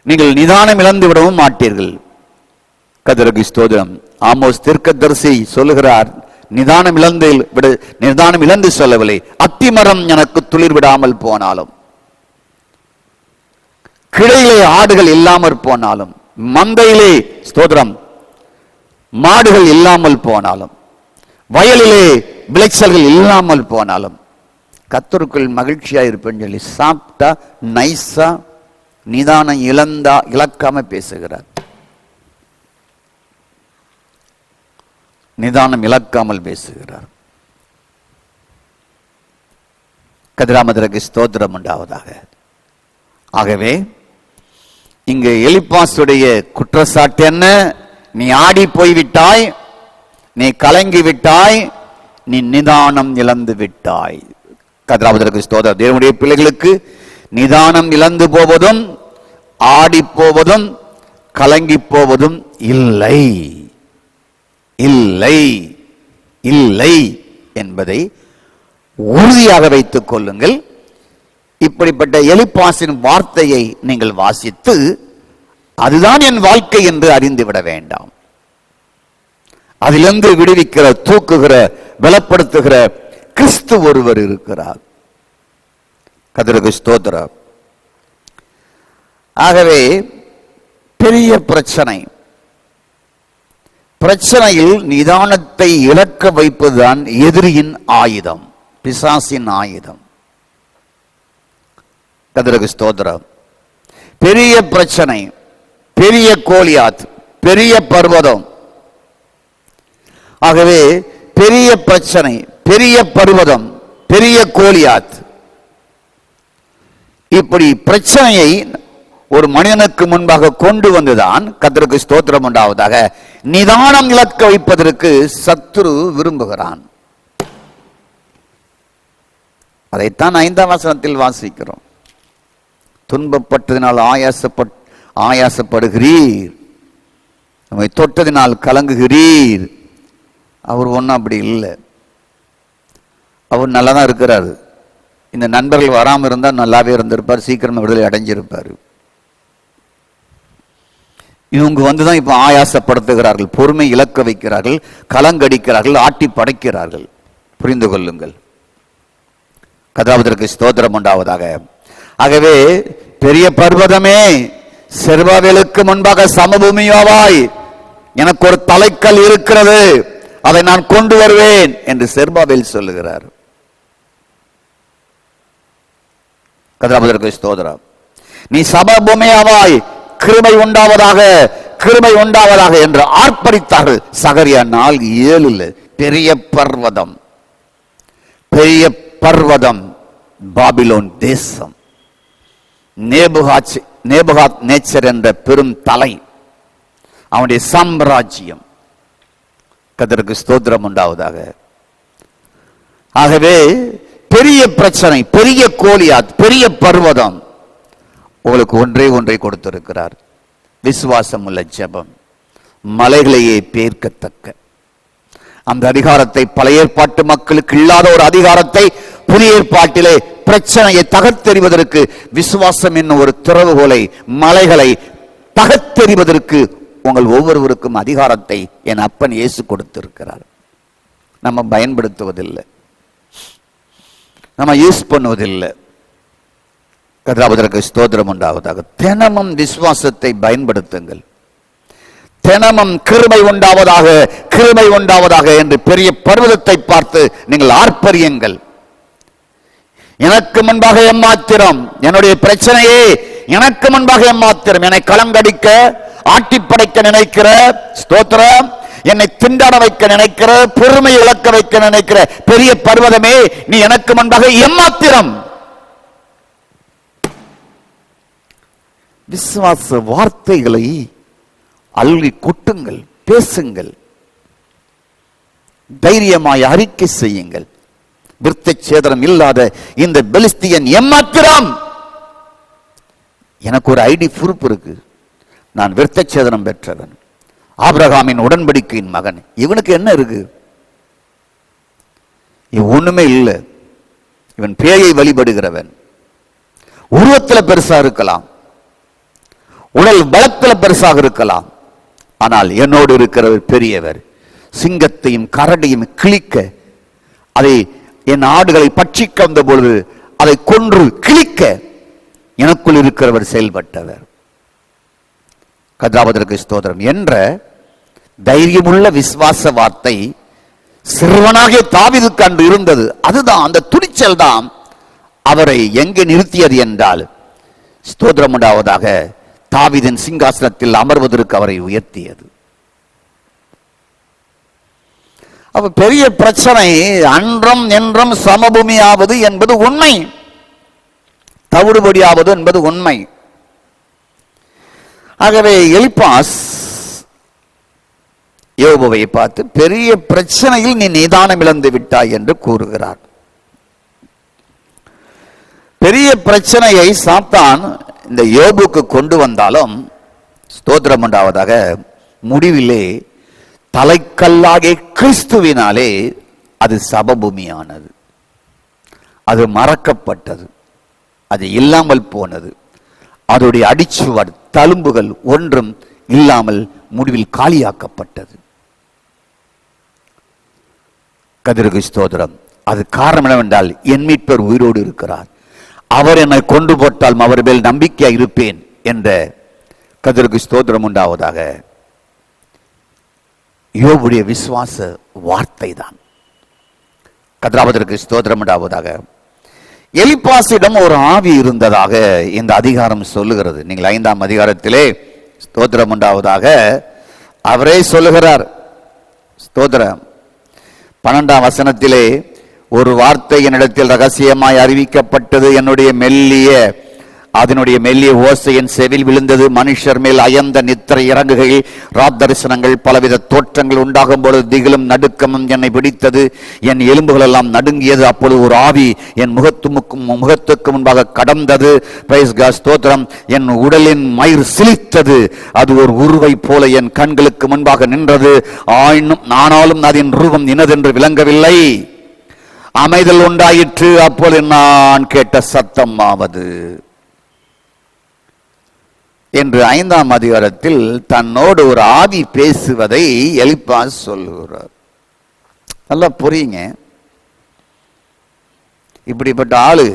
நீங்கள் நிதானம் இழந்து விடவும் மாட்டீர்கள். கர்த்தருக்கு ஸ்தோத்திரம். ஆமோஸ் தீர்க்கதரிசி சொல்லுகிறார், நிதானம் இழந்து சொல்லவில்லை, அத்திமரம் எனக்கு துளிர் விடாமல் போனாலும், கிளையிலே ஆடுகள் இல்லாமல் போனாலும், மந்தையிலே ஸ்தோத்திரம் மாடுகள் இல்லாமல் போனாலும், வயலிலே விளைச்சல்கள் இல்லாமல் போனாலும் கர்த்தருக்குள் மகிழ்ச்சியா இருப்பேன்னு சொல்லி சாப்பிட்டா நைஸா நிதானம் இழக்காம பேசுகிறார். நிதானம் இழக்காமல் பேசுகிறார். கதிராமதற்கு ஸ்தோத்திரம் உண்டாவதாக. ஆகவே இங்கு எலிப்பாசுடைய குற்றச்சாட்டு என்ன? நீ ஆடி போய்விட்டாய், நீ கலங்கி விட்டாய், நீ நிதானம் இழந்து விட்டாய். கதிராமதற்கு ஸ்தோத்திரம். தேவனுடைய பிள்ளைகளுக்கு நிதானம் இழந்து போவதும், ஆடி போவதும், கலங்கி போவதும் இல்லை, இல்லை, இல்லை என்பதை உறுதியாக வைத்துக் கொள்ளுங்கள். இப்படிப்பட்ட எலிப்பாசின் வார்த்தையை நீங்கள் வாசித்து அதுதான் என் வாழ்க்கை என்று அறிந்துவிட வேண்டாம். அதிலிருந்து விடுவிக்கிற, தூக்குகிற, பலப்படுத்துகிற கிறிஸ்து ஒருவர் இருக்கிறார். கர்த்தருக்கு ஸ்தோத்திரம். ஆகவே பெரிய பிரச்சனையில் நிதானத்தை இழக்க வைப்பதுதான் எதிரியின் ஆயுதம், பிசாசின் ஆயுதம். கர்த்தருக்கு ஸ்தோத்திரம். பெரிய பிரச்சனை, பெரிய கோலியாத், பெரிய பர்வதம். ஆகவே பெரிய பிரச்சனை, பெரிய பர்வதம், பெரிய கோலியாத், இப்படி பிரச்சனையை ஒரு மனிதனுக்கு முன்பாக கொண்டு வந்துதான் கர்த்தருக்கு ஸ்தோத்திரம் உண்டாவதாக நிதானம் இழக்க வைப்பதற்கு சத்துரு விரும்புகிறான். அதைத்தான் 5ஆம் வசனத்தில் வாசிக்கிறோம். துன்பப்பட்டதினால் ஆயாசப்படுகிறீர், நம்மை தொட்டதினால் கலங்குகிறீர். அவர் ஒன்றும் அப்படி இல்லை. அவர் நல்லா தான் இருக்கிறாரு. இந்த நண்பர்கள் வராமல் இருந்தால் நல்லாவே இருந்திருப்பார், சீக்கிரம் விடுதலை அடைஞ்சிருப்பார். இவங்க வந்துதான் இப்ப ஆயாசப்படுத்துகிறார்கள், பொறுமை இழக்க வைக்கிறார்கள், கலங்கடிக்கிறார்கள், ஆட்டி படைக்கிறார்கள். புரிந்து கொள்ளுங்கள். கர்த்தருக்கு ஸ்தோத்திரம் உண்டாவதாக. ஆகவே பெரிய பர்வதமே, செருபாபேலுக்கு முன்பாக சமபூமியாவாய், எனக்கு ஒரு தலைக்கல் இருக்கிறது, அதை நான் கொண்டு வருவேன் என்று செருபாபேல் சொல்லுகிறார். கர்த்தருக்கு ஸ்தோத்திரம். நீ சமபூமியாவாய், கிருபை உண்டாவதாக, கிருபை உண்டாவதாக என்று ஆர்ப்பரித்தார்கள். சகரியா 4:7. பெரிய பர்வதம், பெரிய பர்வதம் பாபிலோன் தேசம். நேபுகாத் நேச்சர் என்ற பெரும் தலை, அவனுடைய சாம்ராஜ்யம். கர்த்தருக்கு ஸ்தோத்திரம் உண்டாவதாக. ஆகவே பெரிய பிரச்சனை, பெரிய கோலியாத், பெரிய பர்வதம் உங்களுக்கு ஒன்றை கொடுத்திருக்கிறார். விசுவாசம் உள்ள ஜெபம், மலைகளையே பேர்க்கத்தக்க அந்த அதிகாரத்தை, பழைய ஏற்பாட்டு மக்களுக்கு இல்லாத ஒரு அதிகாரத்தை புதிய ஏற்பாட்டிலே பிரச்சனையை தகர்த்தெறிவதற்கு விசுவாசம் என்னும் ஒரு திறவுகோலை, மலைகளை தகர்த்தெறிவதற்கு உங்கள் ஒவ்வொருவருக்கும் அதிகாரத்தை என் அப்பன் இயேசு கொடுத்திருக்கிறார். நம்ம பயன்படுத்துவதில்லை, நம்ம யூஸ் பண்ணுவதில்லை. கர்த்தருக்கு ஸ்தோத்திரம் உண்டாவதாக. தினமும் விசுவாசத்தை பயன்படுத்துங்கள். தினமும் கிருபை உண்டாவதாக, கிருபை உண்டாவதாக என்று பெரிய பர்வதத்தை பார்த்து நீங்கள் ஆர்ப்பரியுங்கள். எனக்கு முன்பாக எம்மாத்திரம், என்னுடைய பிரச்சனையே எனக்கு முன்பாக எம்மாத்திரம், என்னை களங்கடிக்க ஆட்டி படைக்க நினைக்கிற ஸ்தோத்திரம், என்னை திண்டாட வைக்க நினைக்கிற, பொறுமை இழக்க வைக்க நினைக்கிற பெரிய பர்வதமே, நீ எனக்கு முன்பாக எம்மாத்திரம். விசுவாச வார்த்தைகளை அள்ளி கொட்டுங்கள், பேசுங்கள், தைரியமாய் அறிக்கை செய்யுங்கள். விருத்த சேதனம் இல்லாத இந்த பெலிஸ்தியன் எம்மாத்திரம். எனக்கு ஒரு ஐடி ப்ரூஃப் இருக்கு, நான் விருத்த சேதனம் பெற்றவன், ஆபிரகாமின் உடன்படிக்கையின் மகன். இவனுக்கு என்ன இருக்கு? இவன் ஒண்ணுமே இல்லை. இவன் பேயை வழிபடுகிறவன். உருவத்தில் பெருசா இருக்கலாம், உடல் பலத்தில் பெருசாக இருக்கலாம், ஆனால் என்னோடு இருக்கிறவர் பெரியவர். சிங்கத்தையும் கரடியும் கிழிக்க, அதை என் ஆடுகளை பட்சிக்க வந்த பொழுது அதை கொன்று கிழிக்க எனக்குள் இருக்கிறவர் செயல்பட்டவர். கர்த்தருக்கு ஸ்தோத்திரம் என்ற தைரியமுள்ள விசுவாச வார்த்தை சிறுவனாகிய தாவீதுக்கு அன்று இருந்தது. அதுதான், அந்த துணிச்சல் தான் அவரை எங்கே நிறுத்தியது என்றால், ஸ்தோத்திரம் உண்டாவதாக, தாவீதின் சிங்காசனத்தில் அமர்வதற்கு அவரை உயர்த்தியது. அப்ப பெரிய பிரச்சனை அன்றும் என்றும் சமபூமியாவது என்பது உண்மை, தவிடுபடியாவது என்பது உண்மை. ஆகவே எலிப்பாஸ் யோபுவை பார்த்து பெரிய பிரச்சனையில் நீ நிதானம் இழந்து விட்டாய் என்று கூறுகிறார். பெரிய பிரச்சனையை சாத்தான் இந்த யோபுக்கு கொண்டு வந்தாலும் ஸ்தோத்திரம் உண்டாவதாக, முடிவிலே தலைக்கல்லாகிய கிறிஸ்துவினாலே அது சபபூமியானது, அது மறக்கப்பட்டது, அது இல்லாமல் போனது. அதோடைய அடிச்சுவர் தழும்புகள் ஒன்றும் இல்லாமல் முடிவில் காலியாக்கப்பட்டது. கர்த்தருக்கு ஸ்தோத்திரம். அது காரணம் என்னவென்றால், என் மீட்பர் உயிரோடு இருக்கிறார், அவர் என்னை கொண்டு போட்டால் அவர் மேல் நம்பிக்கையா இருப்பேன் என்ற கர்த்தருக்கு ஸ்தோத்திரம் உண்டாவதாக யோபுடைய விசுவாச வார்த்தை தான். கர்த்தருக்கு ஸ்தோத்திரம் உண்டாவதாக. எலிப்பாசிடம் ஒரு ஆவி இருந்ததாக இந்த அதிகாரம் சொல்லுகிறது. நீங்கள் 5ஆம் அதிகாரத்திலே ஸ்தோத்திரம் உண்டாவதாக அவரே சொல்லுகிறார். ஸ்தோத்திரம் 12ஆம் வசனத்திலே, ஒரு வார்த்தை என்னிடத்தில் ரகசியமாய் அறிவிக்கப்பட்டது, அதனுடைய மெல்லிய ஓசை என் செவில் விழுந்தது. மனுஷர் மேல் அயர்ந்த நித்திரை இறங்குகையில் ராத்தரிசனங்கள் பலவித தோற்றங்கள் உண்டாகும் பொழுது திகிலும் நடுக்கமும் என்னை பிடித்தது, என் எலும்புகள் எல்லாம் நடுங்கியது. அப்பொழுது ஒரு ஆவி என் முகத்துக்கு முன்பாக கடந்தது. பிரைஸ் காட், ஸ்தோத்திரம். என் உடலின் மயிர் சிலித்தது, அது ஒரு உருவை போல என் கண்களுக்கு முன்பாக நின்றது. ஆனாலும் அதன் ரூபம் இனதென்று விளங்கவில்லை. அமைதல் உண்டாயிற்று. அப்பொழுது நான் கேட்ட சத்தம் ஆவது என்று 5ஆம் அதிகாரத்தில் தன்னோடு ஒரு ஆவி பேசுவதை எலிப்பாஸ் சொல்லுகிறார். நல்லா புரியுங்க. இப்படிப்பட்ட ஆளு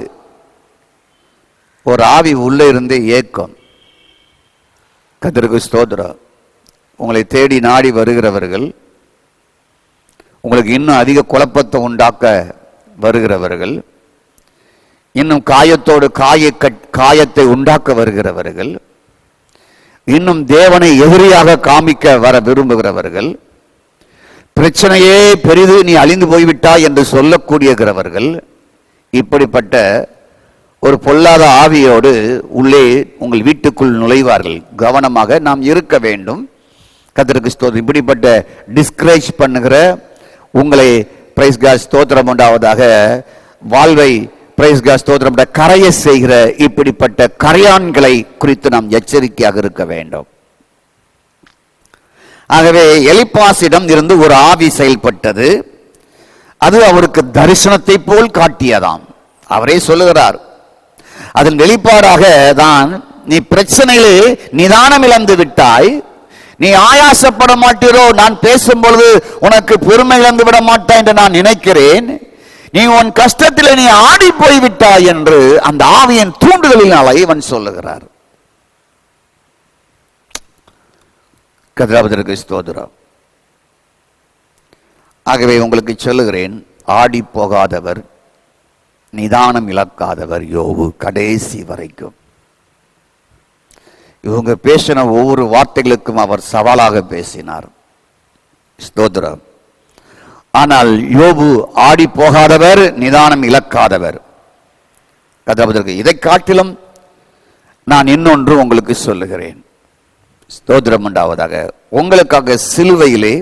ஒரு ஆவி உள்ள இருந்தே ஏக்கம். கர்த்தருக்கு ஸ்தோத்திரம். உங்களை தேடி நாடி வருகிறவர்கள், உங்களுக்கு இன்னும் அதிக குழப்பத்தை உண்டாக்க வருகிறவர்கள், இன்னும் காயத்தோடு காயத்தை உண்டாக்க வருகிறவர்கள், இன்னும் தேவனை எதிரியாக காமிக்க வர விரும்புகிறவர்கள், பிரச்சனையே பெரிது, நீ அழிந்து போய்விட்டாய் என்று சொல்லக்கூடியவர்கள், இப்படிப்பட்ட ஒரு பொல்லாத ஆவியோடு உள்ளே உங்கள் வீட்டுக்குள் நுழைவார்கள். கவனமாக நாம் இருக்க வேண்டும். கர்த்தருக்கு ஸ்தோத்திரம். இப்படிப்பட்ட டிஸ்கரேஜ் பண்ணுகிற உங்களை பிரைஸ் காட் ஸ்தோத்திரம் உண்டாவதாக, வாழ்வை பிரைஸ் காட் ஸ்தோத்திரம் கரைய செய்கிற இப்படிப்பட்ட கரையான்களை குறித்து நாம் எச்சரிக்கையாக இருக்க வேண்டும். ஆகவே எலிப்பாசிடம் இருந்து ஒரு ஆவி செயல்பட்டது. அது அவருக்கு தரிசனத்தை போல் காட்டியதாம். அவரே சொல்லுகிறார். அதன் வெளிப்பாடாக தான், நீ பிரச்சனையிலே நிதானம் இழந்து விட்டாய், நீ ஆயாசப்பட மாட்டீரோ, நான் பேசும் பொழுது உனக்கு பெருமை இழந்து விட மாட்டாய் என்று நான் நினைக்கிறேன். நீ உன் கஷ்டத்தில் நீ ஆடி போய்விட்டாய் என்று அந்த ஆவியின் தூண்டுதலினால இவன் சொல்லுகிறார். கர்த்தருக்கு ஸ்தோத்திரம். ஆகவே உங்களுக்கு சொல்லுகிறேன், ஆடி போகாதவர், நிதானம் இழக்காதவர் யோபு கடைசி வரைக்கும். இவங்க பேசின ஒவ்வொரு வார்த்தைகளுக்கும் அவர் சவாலாக பேசினார். ஸ்தோத்திரம். ஆனால் யோபு ஆடி போகாதவர், நிதானம் இழக்காதவர். கர்த்தருக்கு இதை காட்டிலும் நான் இன்னொன்று உங்களுக்கு சொல்லுகிறேன். ஸ்தோத்திரம் உண்டாவதாக. உங்களுக்காக சிலுவையிலே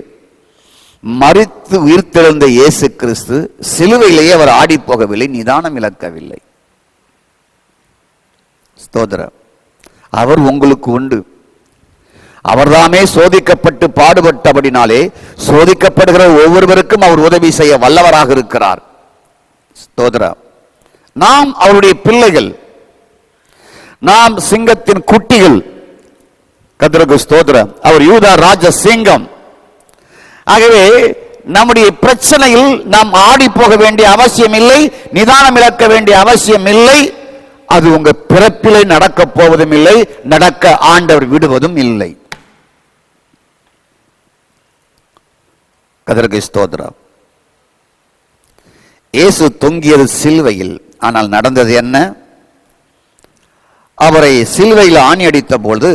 மரித்து உயிர்த்தெழுந்த இயேசு கிறிஸ்து சிலுவையிலேயே அவர் ஆடி போகவில்லை, நிதானம் இழக்கவில்லை. ஸ்தோத்திரம். அவர் உங்களுக்கு உண்டு. அவர்தாமே சோதிக்கப்பட்டு பாடுபட்டபடினாலே சோதிக்கப்படுகிற ஒவ்வொருவருக்கும் அவர் உதவி செய்ய வல்லவராக இருக்கிறார். ஸ்தோத்திரம். நாம் அவருடைய பிள்ளைகள், நாம் சிங்கத்தின் குட்டிகள். கர்த்தருக்கு ஸ்தோத்திரம். அவர் யூதா ராஜ சிங்கம். ஆகவே நம்முடைய பிரச்சனையில் நாம் ஆடி போக வேண்டிய அவசியம் இல்லை, நிதானம் இழக்க வேண்டிய அவசியம் இல்லை. அது உங்க பிறப்பிலே நடக்க போவதும் இல்லை, நடக்க ஆண்டவர் விடுவதும் இல்லை. கர்த்தருக்கு ஸ்தோத்திரம். இயேசு தொங்கியது சிலுவையில். ஆனால் நடந்தது என்ன? அவரை சிலுவையில் ஆணி அடித்த பொழுது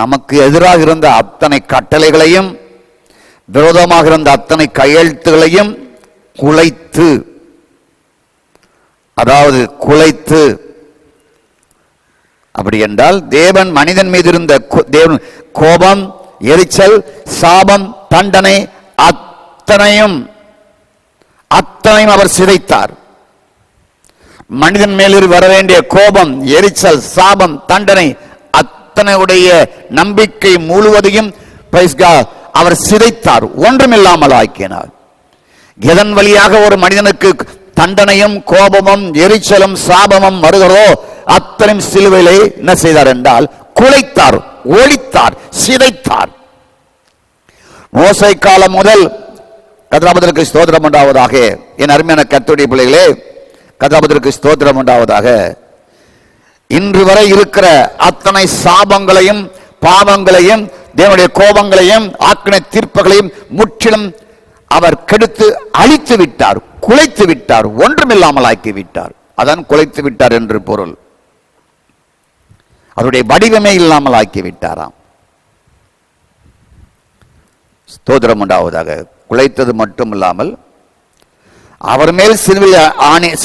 நமக்கு எதிராக இருந்த அத்தனை கட்டளைகளையும் விரோதமாக இருந்த அத்தனை கையெழுத்துகளையும் குலைத்து, அதாவது குலைத்து, அப்படி என்றால் தேவன் மனிதன் மீது இருந்த தேவன் கோபம், எரிச்சல், சாபம், தண்டனை அத்தனையும் அவர் சிதைத்தார். மனிதன் மேலிரு வர வேண்டிய கோபம், எரிச்சல், சாபம், தண்டனை அத்தனையுடைய நம்பிக்கை முழுவதையும் அவர் சிதைத்தார், ஒன்றுமில்லாமல் ஆக்கினார். எதன் வழியாக ஒரு மனிதனுக்கு தண்டனையும் கோபமும் எரிச்சலும் சாபமும் வருகிறதோ அத்தனையும் சிலுவையிலே என்ன செய்தார் என்றால் குலைத்தார், ஒழித்தார், சிதைத்தார். மோசே காலம் முதல், கர்த்தருக்கு ஸ்தோத்திரம் உண்டாவதாக, என் அருமையான கர்த்தருடைய பிள்ளைகளே, கர்த்தருக்கு ஸ்தோத்திரம் உண்டாவதாக, இன்று வரை இருக்கிற அத்தனை சாபங்களையும் பாவங்களையும் தேவனுடைய கோபங்களையும் ஆக்கினை தீர்ப்புகளையும் முற்றிலும் அவர் கெடுத்து அழித்து விட்டார், குலைத்து விட்டார், ஒன்றுமில்லாமல் ஆக்கி விட்டார். அதான் குலைத்து விட்டார் என்று பொருள். அவருடைய வடிவமே இல்லாமல் ஆக்கி விட்டாராம். ஸ்தோத்திரம் உண்டாவதாக. குலைத்தது மட்டும் இல்லாமல் அவர் மேல்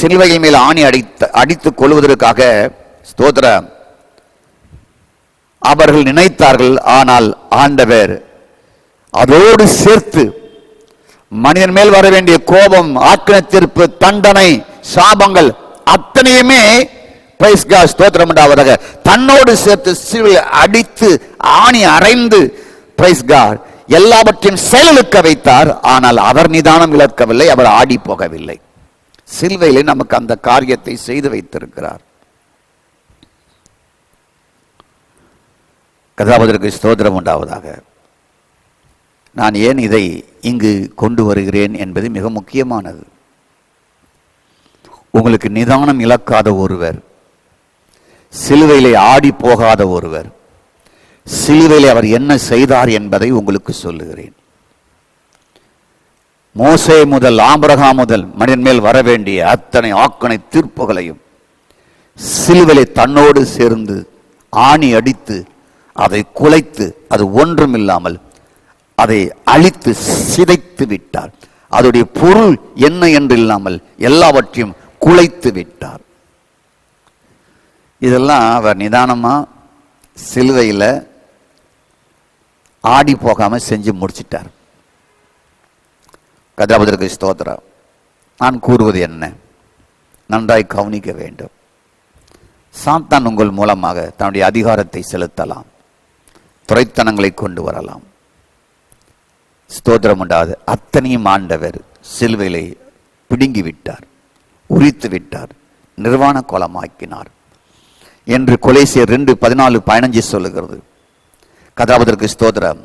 சிலுவையின் மேல் ஆணி அடித்துக் கொள்வதற்காக ஸ்தோத்திரம் அவர்கள் நினைத்தார்கள். ஆனால் ஆண்டவர் அதோடு சேர்த்து மனிதன் மேல் வர வேண்டிய கோபம், ஆக்கினை தீர்ப்பு, தண்டனை, சாபங்கள் அத்தனையுமே ஸ்தோத்திரம் உண்டாவதாக தன்னோடு சேர்த்து சிலுவையில் அடித்து ஆணி அறைந்து எல்லாவற்றையும் செயலுக்க வைத்தார். ஆனால் அவர் நிதானம் இழக்கவில்லை, அவர் ஆடி போகவில்லை. சிலுவையிலே நமக்கு அந்த காரியத்தை செய்து வைத்திருக்கிறார். கர்த்தருக்கு ஸ்தோத்திரம் உண்டாவதாக. நான் ஏன் இதை இங்கு கொண்டு வருகிறேன் என்பது மிக முக்கியமானது. உங்களுக்கு நிதானம் இழக்காத ஒருவர், சிலுவையிலே ஆடி போகாத ஒருவர், சிலுவையிலே அவர் என்ன செய்தார் என்பதை உங்களுக்கு சொல்லுகிறேன். மோசே முதல் ஆபிரகாம் முதல் மனிதன் மேல் வர வேண்டிய அத்தனை ஆக்கினை தீர்ப்புகளையும் சிலுவையிலே தன்னோடு சேர்ந்து ஆணி அடித்து அதை குலைத்து, அது ஒன்றுமில்லாமல் அதை அழித்து சிதைத்து விட்டார். அதோடைய பொருள் என்ன என்று இல்லாமல் எல்லாவற்றையும் குலைத்து விட்டார். இதெல்லாம் அவர் நிதானமா சிலுவையில் ஆடி போகாம செஞ்சு முடிச்சிட்டார். கர்த்தருக்கு ஸ்தோத்திரம். நான் கூறுவது என்ன? நன்றாய் கவனிக்க வேண்டும். சாத்தான் உங்கள் மூலமாக தன்னுடைய அதிகாரத்தை செலுத்தலாம், துரைத்தனங்களை கொண்டு வரலாம். ஸ்தோத்திரம் உண்டாது. அத்தனையும் ஆண்டவர் சிலுவையிலே பிடுங்கி விட்டார், உரித்து விட்டார், நிர்வாண கோலமாக்கினார் என்று கொலைசியர் 2:14-15 சொல்லுகிறது. கர்த்தருக்கு ஸ்தோத்திரம்.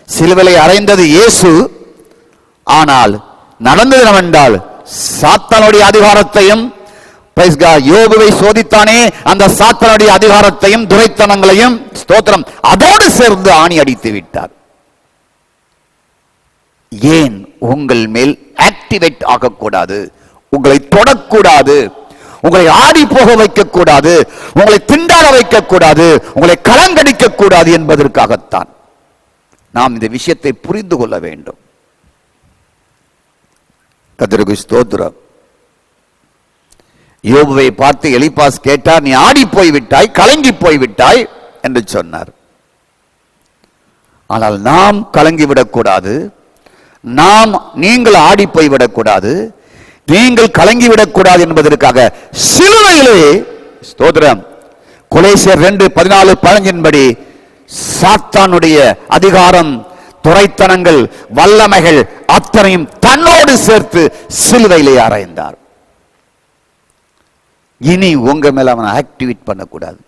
சிலுவையை அறைந்தது இயேசு. ஆனால் நடந்தது என்னவென்றால், சாத்தானுடைய அதிகாரத்தையும், யோபுவை சோதித்தானே அந்த சாத்தானுடைய அதிகாரத்தையும் துரைத்தனங்களையும், ஸ்தோத்திரம், அதோடு சேர்ந்து ஆணி அடித்து விட்டார். ஏன் உங்கள் மேல் ஆக்டிவேட் ஆகக்கூடாது, உங்களை தொடக்கூடாது, உங்களை ஆடி போக வைக்கக்கூடாது, உங்களை திண்டாட வைக்கக்கூடாது, உங்களை கலங்கடிக்க கூடாது என்பதற்காகத்தான் நாம் இந்த விஷயத்தை புரிந்து கொள்ள வேண்டும். கர்த்தருக்கு ஸ்தோத்திரம். யோபுவை பார்த்து எலிப்பாஸ் கேட்டார், நீ ஆடி போய்விட்டாய், கலங்கி போய்விட்டாய் என்று சொன்னார். ஆனால் நாம் கலங்கிவிடக்கூடாது, நீங்கள் ஆடி போய்விடக்கூடாது, நீங்கள் கலங்கிவிடக்கூடாது என்பதற்காக சிலுவையிலே, ஸ்தோத்திரம், கொலோசியர் 2:14-15 படி சாத்தானுடைய அதிகாரம், துரைத்தனங்கள், வல்லமைகள் அத்தனையும் தன்னோடு சேர்த்து சிலுவையிலே அறைந்தார். இனி உங்க மேல அவனை ஆக்டிவேட் பண்ணக்கூடாது,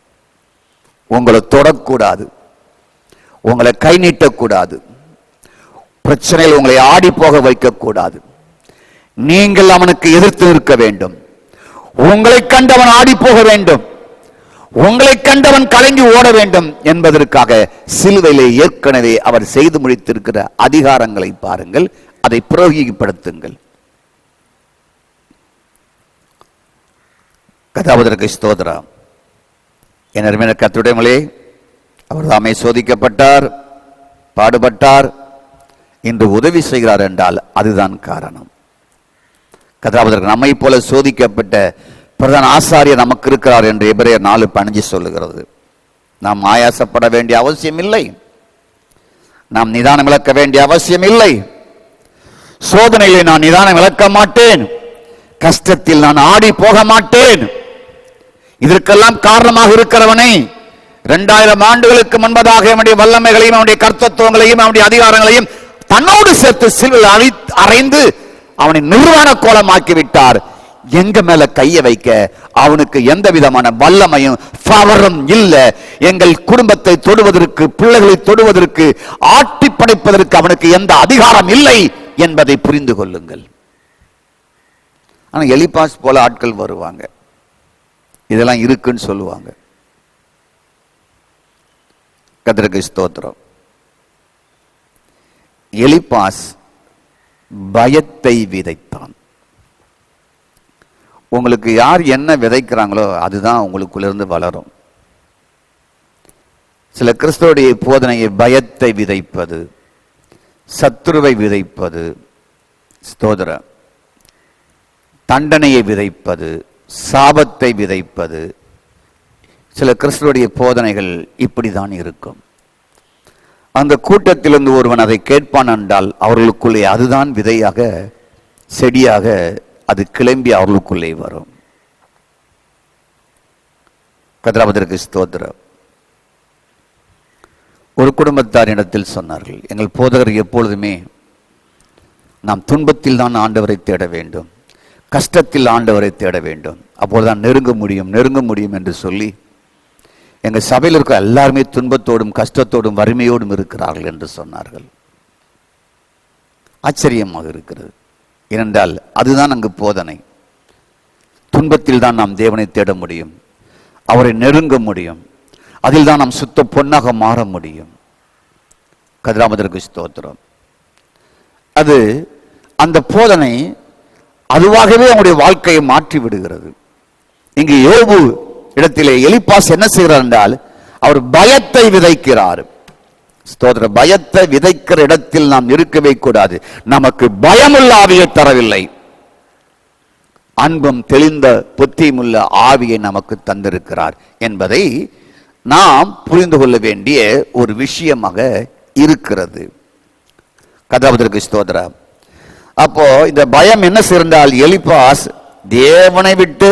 உங்களை தொடக்கூடாது, உங்களை கை நீட்டக்கூடாது, பிரச்சனையில் உங்களை ஆடி போக வைக்கக்கூடாது. நீங்கள் அவனுக்கு எதிர்த்து நிற்க வேண்டும். உங்களை கண்டவன் ஆடி போக வேண்டும், உங்களை கண்டவன் கலங்கி ஓட வேண்டும் என்பதற்காக சிலுவையிலே ஏற்கனவே அவர் செய்து முடித்திருக்கிற அதிகாரங்களை பாருங்கள், அதை பிரயோகிப்படுத்துங்கள். கதாவதற்கு ஸ்தோத்திரம். என் அருமையான கர்த்தருடைய மகளே, அவர் தாமே சோதிக்கப்பட்டார், பாடுபட்டார், இன்று உதவி செய்கிறார் என்றால் அதுதான் காரணம். கதாவதற்கு நம்மை போல சோதிக்கப்பட்ட பிரதான ஆசாரியர் நமக்கு இருக்கிறார் என்று எபிரேயர் 4:15 சொல்லுகிறது. நாம் ஆயாசப்பட வேண்டிய அவசியம் இல்லை, நாம் நிதானம் இழக்க வேண்டிய அவசியம் இல்லை. சோதனையிலே நான் நிதானம் இழக்க மாட்டேன், கஷ்டத்தில் நான் ஆடி போக மாட்டேன். இதற்கெல்லாம் காரணமாக இருக்கிறவனை 2000 ஆண்டுகளுக்கு முன்பதாக அவனுடைய வல்லமைகளையும், அவனுடைய கர்த்தத்துவங்களையும், அவனுடைய அதிகாரங்களையும் தன்னோடு சேர்த்து சிலுவையில் அறைந்து அவனை நிர்வாண கோலமாக்கி விட்டார். எங்க மேல கைய வைக்க அவனுக்கு எந்த விதமான வல்லமையும் பவரும் இல்லை. எங்கள் குடும்பத்தை தொடுவதற்கு, பிள்ளைகளை தொடுவதற்கு, ஆட்டி படைப்பதற்கு அவனுக்கு எந்த அதிகாரம் இல்லை என்பதை புரிந்து கொள்ளுங்கள். ஆனா எலிப்பாஸ் போல ஆட்கள் வருவாங்க, இதெல்லாம் இருக்குன்னு சொல்லுவாங்க. கர்த்தருக்கு ஸ்தோத்திரம். எலிப்பாஸ் பயத்தை விதைத்தான். உங்களுக்கு யார் என்ன விதைக்கிறாங்களோ அதுதான் உங்களுக்குள்ளிருந்து வளரும். சில கிறிஸ்தவருடைய போதனையை பயத்தை விதைப்பது, சத்துருவை விதைப்பது, ஸ்தோத்திரம், தண்டனையை விதைப்பது, சாபத்தை விதைப்பது, சில கிறிஸ்தவருடைய போதனைகள் இப்படிதான் இருக்கும். அந்த கூட்டத்திலிருந்து ஒருவன் அதை கேட்பான் என்றால் அவர்களுக்குள்ளே அதுதான் விதையாக, செடியாக அது கிளம்பி அவர்களுக்குள்ளே வரும். கர்த்தருக்கு ஸ்தோத்திரம். ஒரு குடும்பத்தார் இடத்தில் சொன்னார்கள், எங்கள் போதகர் எப்பொழுதுமே நாம் துன்பத்தில் தான் ஆண்டவரை தேட வேண்டும், கஷ்டத்தில் ஆண்டவரை தேட வேண்டும், அப்போதுதான் நெருங்க முடியும் என்று சொல்லி எங்கள் சபையில் இருக்க எல்லாருமே துன்பத்தோடும் கஷ்டத்தோடும் வறுமையோடும் இருக்கிறார்கள் என்று சொன்னார்கள். ஆச்சரியமாக இருக்கிறது. ஏனென்றால் அதுதான் அங்கு போதனை. துன்பத்தில் தான் நாம் தேவனை தேட முடியும், அவரை நெருங்க முடியும், அதில் தான் நாம் சுத்த பொன்னாக மாற முடியும். கதிராமதற்கு ஸ்தோத்திரம். அது அந்த போதனை அதுவாகவே அவனுடைய வாழ்க்கையை மாற்றி விடுகிறது. இங்கு யோபு இடத்திலே எலிப்பாஸ் என்ன செய்கிறார் என்றால் அவர் பயத்தை விதைக்கிறார். ஸ்தோத்திர. பயத்தை விதைக்கிற இடத்தில் நாம் இருக்கவே கூடாது. நமக்கு பயமுள்ள ஆவியை தரவில்லை, அன்பும் தெளிந்த புத்தியுமுள்ள ஆவியை நமக்கு தந்திருக்கிறார் என்பதை நாம் புரிந்து கொள்ள வேண்டிய ஒரு விஷயமாக இருக்கிறது. கதாபதற்கு ஸ்தோத்திரம். அப்போ இந்த பயம் என்ன செய்தால் எலிப்பாஸ் தேவனை விட்டு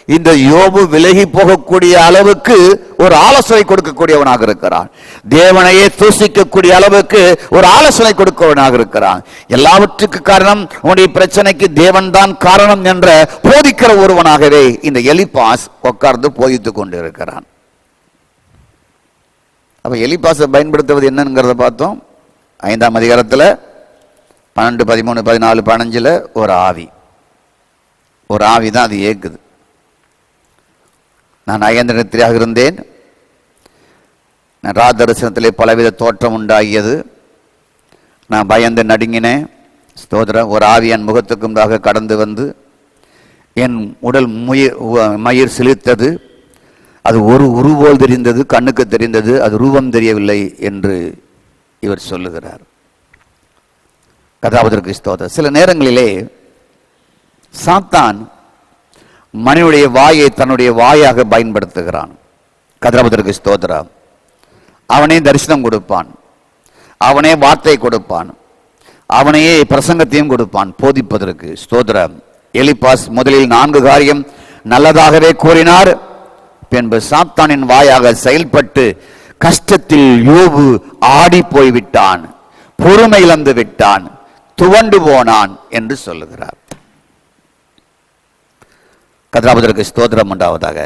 இந்த யோபு விலகி போகக்கூடிய அளவுக்கு ஒரு ஆலோசனை கொடுக்கக்கூடியவனாக இருக்கிறான். தேவனையே தூசிக்கக்கூடிய அளவுக்கு ஒரு ஆலோசனை கொடுக்கவனாக இருக்கிறான். எல்லாவற்றுக்கு காரணம் உன்னுடைய பிரச்சனைக்கு தேவன் தான் காரணம் என்ற போதிக்கிற ஒருவனாகவே இந்த எலிப்பாஸ் உட்கார்ந்து போதித்துக் கொண்டு இருக்கிறான். அப்ப எலிப்பாஸை பயன்படுத்துவது என்னங்கிறத பார்த்தோம். 5ஆம் அதிகாரத்தில் 12, 13, 14, 15 ஒரு ஆவி தான் அது ஏக்குது. நான் அயர்ந்த நித்திரையாக இருந்தேன், நான் தரிசனத்திலே பலவித தோற்றம் உண்டாகியது, நான் பயந்து நடுங்கினேன். ஸ்தோத்திரம். ஒரு ஆவி என் முகத்துக்கு முன்பாக கடந்து வந்து என் உடல் மயிர் சிலிர்த்தது. அது ஒரு உருவோல் தெரிந்தது, கண்ணுக்கு தெரிந்தது, அது ரூபம் தெரியவில்லை என்று இவர் சொல்லுகிறார். கர்த்தருக்கு ஸ்தோத்திரம். சில நேரங்களிலே சாத்தான் மனிதனுடைய வாயை தன்னுடைய வாயாக பயன்படுத்துகிறான். கர்த்தருக்கு ஸ்தோத்திரம். அவனே தரிசனம் கொடுப்பான், அவனே வார்த்தை கொடுப்பான், அவனையே பிரசங்கத்தையும் கொடுப்பான் போதிப்பதற்கு. ஸ்தோத்திரம். எலிப்பாஸ் முதலில் 4 காரியம் நல்லதாகவே கூறினார், பின்பு சாத்தானின் வாயாக செயல்பட்டு கஷ்டத்தில் யோபு ஆடி போய்விட்டான், பொறுமை இழந்து விட்டான், துவண்டு போனான் என்று சொல்லுகிறார். கர்த்தருக்கு ஸ்தோத்திரம் உண்டாவதாக.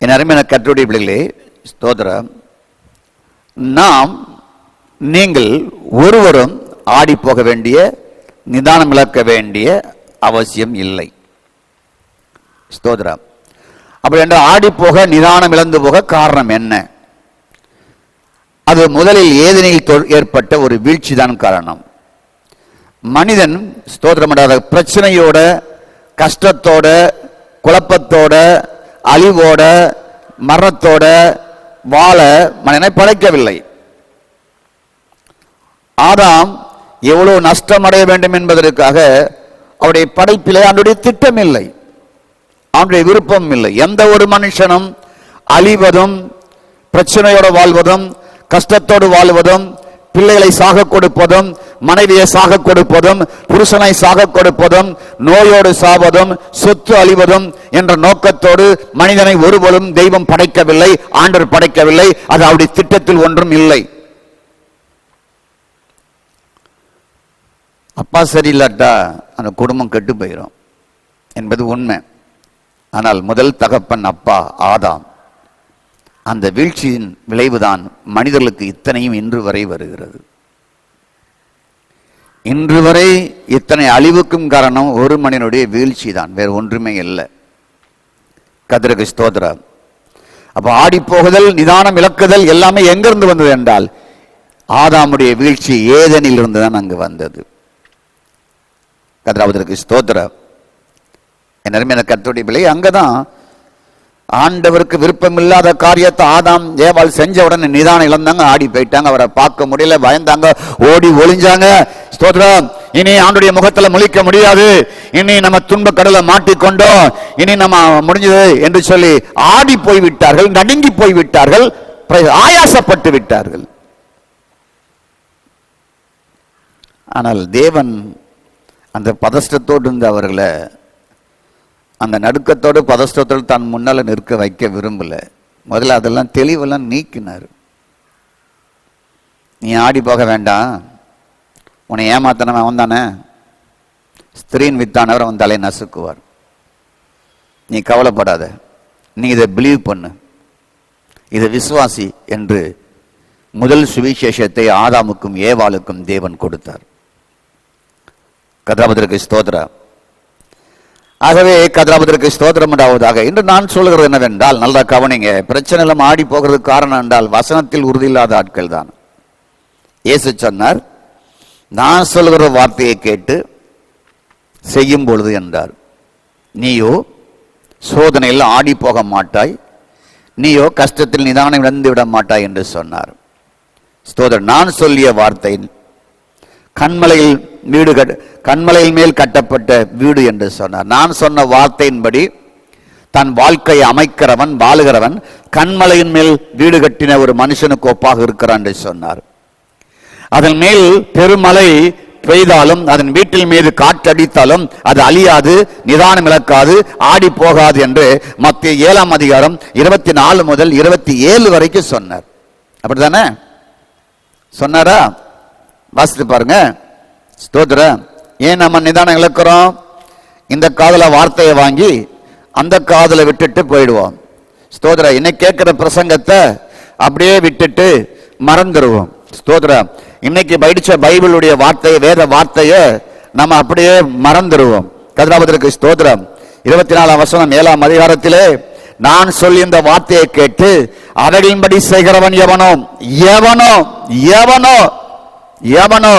என் அருமையான கர்த்தருடைய பிள்ளைகளே, ஸ்தோத்திரம். நீங்கள் ஒருவரும் ஆடி போக வேண்டிய, நிதானம் இழக்க வேண்டிய அவசியம் இல்லை. ஸ்தோத்திரம். அப்படி என்றால் ஆடி போக, நிதானம் இழந்து போக காரணம் என்ன? அது முதலில் ஏதெனில் ஏற்பட்ட ஒரு வீழ்ச்சி தான் காரணம். மனிதன் ஸ்தோத்திரமடாத பிரச்சனையோட, கஷ்டத்தோட, குழப்பத்தோட, அழிவோட, மரணத்தோட வாழ மனிதனை படைக்கவில்லை. ஆதாம் எவ்வளவு நஷ்டம் அடைய வேண்டும் என்பதற்காக அவருடைய படைப்பிலே அவருடைய திட்டம் இல்லை, அவனுடைய விருப்பம் இல்லை. எந்த ஒரு மனுஷனும் அழிவதும், பிரச்சனையோடு வாழ்வதும், கஷ்டத்தோடு வாழ்வதும், பிள்ளைகளை சாக கொடுப்பதும், மனைவியை சாக கொடுப்பதும், புருஷனை சாக கொடுப்பதும், நோயோடு சாவதும், சொத்து அழிவதும் என்ற நோக்கத்தோடு மனிதனை ஒருபோதும் தெய்வம் படைக்கவில்லை, ஆண்டவர் படைக்கவில்லை. அது அவருடைய திட்டத்தில் ஒன்றும் இல்லை. அப்பா சரியில்லாட்டா அந்த குடும்பம் கெட்டு போயிடும் என்பது உண்மை. ஆனால் முதல் தகப்பன் அப்பா ஆதாம். அந்த வீழ்ச்சியின் விளைவுதான் மனிதர்களுக்கு இத்தனையும் இன்று வரை வருகிறது. இன்று வரை இத்தனை அழிவுக்கும் காரணம் ஒரு மனிதனுடைய வீழ்ச்சி தான், வேறு ஒன்றுமே இல்லை. கர்த்தருக்கு ஸ்தோத்திரம். அப்ப ஆடி போகுதல், நிதானம் இழக்குதல் எல்லாமே எங்கிருந்து வந்தது என்றால் ஆதாமுடைய வீழ்ச்சி ஏதெனில் இருந்து தான் அங்கு வந்தது. கர்த்தருக்கு ஸ்தோத்திரம். என் அருமையான கர்த்தருடைய பிள்ளை, அங்கதான் ஆண்டவருக்கு விருப்பம் இல்லாத காரியத்தை ஆதாம் ஏவாள் செஞ்ச உடனே நிதானம் இழந்தாங்க, ஆடி போயிட்டாங்க. அவரை பார்க்க முடியல, பயந்தாங்க, ஓடி ஒளிஞ்சாங்க. ஸ்தோத்திரம். இனி ஆண்டுடைய முகத்துல முழிக்க முடியாது, இனி நம்ம துன்ப கடலை மாட்டிக்கொண்டோம், இனி நம்ம முடிஞ்சது என்று சொல்லி ஆடி போய்விட்டார்கள், நடுங்கி போய்விட்டார்கள், ஆயாசப்பட்டு விட்டார்கள். ஆனால் தேவன் அந்த பதஷ்டத்தோடு இருந்து அவர்களை அந்த நடுக்கத்தோடு பதஷ்டத்தோடு தான் முன்னால நிற்க வைக்க விரும்பல. முதல்ல அதெல்லாம் தெளிவெல்லாம் நீக்கினார். நீ ஆடி போக வேண்டாம், உன்னை ஏமாத்தனவன் அவன் தானே, ஸ்திரீன் வித்தானவர் அவன் தலை நசுக்குவார், நீ கவலைப்படாத, நீ இதை பிலீவ் பண்ணு, இதை விசுவாசி என்று முதல் சுவிசேஷத்தை ஆதாமுக்கும் ஏவாளுக்கும் தேவன் கொடுத்தார். கர்த்தருக்கு ஸ்தோத்திரம். ஆகவே கர்த்தருக்கு ஸ்தோத்திரம் உண்டாவதாக. இன்று நான் சொல்கிறது என்னவென்றால், நல்லா கவனிங்க, பிரச்சனை எல்லாம் ஆடி போகிறதுக்கு காரணம் என்றால் வசனத்தில் உறுதியில்லாத ஆட்கள் தான். இயேசு சொன்னார், நான் சொல்கிற வார்த்தையை கேட்டு செய்யும் பொழுது என்றார், நீயோ சோதனையில் ஆடி போக மாட்டாய், நீயோ கஷ்டத்தில் நிதானம் இழந்து விட மாட்டாய் என்று சொன்னார். ஸ்தோத்திரம். நான் சொல்லிய வார்த்தை கண்மலையில் மேல் கட்டப்பட்ட வீடு என்று சொன்னார். நான் சொன்ன வார்த்தையின்படி தன் வாழ்க்கையை அமைக்கிறவன், வாழுகிறவன் கண்மலையின் மேல் வீடு கட்டின ஒரு மனுஷனுக்கு ஒப்பாக இருக்கிறான் என்று சொன்னார். அதன் மேல் பெருமழை பெய்தாலும், அதன் வீட்டில் மீது காற்றடித்தாலும் அது அழியாது, நிதானம் இழக்காது, ஆடி போகாது என்று மத்தேயு 7ஆம் அதிகாரம் 24 முதல் 27 வரைக்கும் சொன்னார். அப்படித்தானே சொன்னாரா? வாசித்து பாருங்க. ஸ்தோத்திரம். ஏன் நம்ம நிதானம் இழக்கிறோம்? இந்த காதல வார்த்தையை வாங்கி அந்த காதல விட்டுட்டு போயிடுவோம். ஸ்தோத்திரம். இன்னைக்கு கேட்கிற பிரசங்கத்தை அப்படியே விட்டுட்டு மறந்துடுவோம். ஸ்தோத்திரம். இன்னைக்கு படிச்ச பைபிளுடைய வார்த்தையை, வேத வார்த்தையை நம்ம அப்படியே மறந்துடுவோம். கர்த்தருக்கு ஸ்தோத்திரம். 24ஆம் வசனம் 7ஆம் அதிகாரத்திலே, நான் சொல்லி இந்த வார்த்தையை கேட்டு அவைகளின்படி செய்கிறவன் எவனோ எவனோ எவனோ எவனோ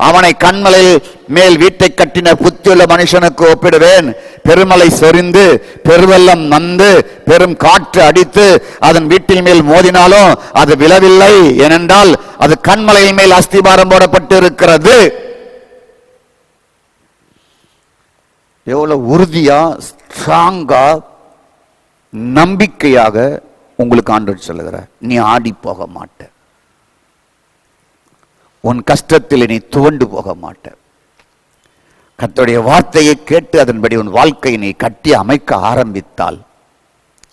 அவனை கண்மலையில் மேல் வீட்டை கட்டின புத்தியுள்ள மனுஷனுக்கு ஒப்பிடுவேன். பெருமலை சொரிந்து பெருவெள்ளம் வந்து பெரும் காற்று அடித்து அதன் வீட்டின் மேல் மோதினாலும் அது விழவில்லை, ஏனென்றால் அது கண்மலையின் மேல் அஸ்திபாரம் போடப்பட்டு இருக்கிறது. எவ்வளவு உறுதியா, ஸ்ட்ராங்கா, நம்பிக்கையாக உங்களுக்கு ஆண்டவர் சொல்லுகிறார், நீ ஆடி போக மாட்ட, உன் கஷ்டத்தில் நீ துவண்டு போக மாட்ட. கர்த்தருடைய வார்த்தையை கேட்டு அதன்படி உன் வாழ்க்கையை நீ கட்டி அமைக்க ஆரம்பித்தால்,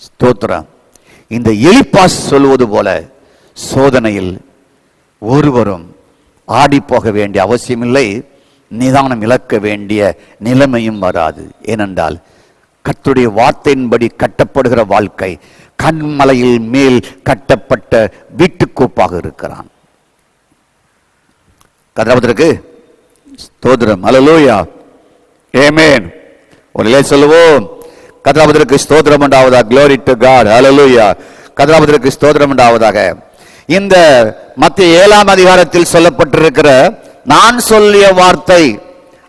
ஸ்தோத்திரம், இந்த எலிப்பாஸ் சொல்வது போல சோதனையில் ஒருவரும் ஆடி போக வேண்டிய அவசியமில்லை, நிதானம் இழக்க வேண்டிய நிலைமையும் வராது. ஏனென்றால் கர்த்தருடைய வார்த்தையின்படி கட்டப்படுகிற வாழ்க்கை கண்மலையில் மேல் கட்டப்பட்ட வீட்டுக்கோப்பாக இருக்கிறான். கர்த்தருக்கு ஸ்தோத்திரம். அல்லேலூயா, ஆமென். ஒருலே சொல்லுவோம், கர்த்தருக்கு ஸ்தோத்திரம் உண்டாவதாக. Glory to God. அல்லேலூயா. கர்த்தருக்கு ஸ்தோத்திரம் உண்டாவதாக. இந்த மத்திய 7ஆம் அதிகாரத்தில் சொல்லப்பட்டிருக்கிற நான் சொல்லிய வார்த்தை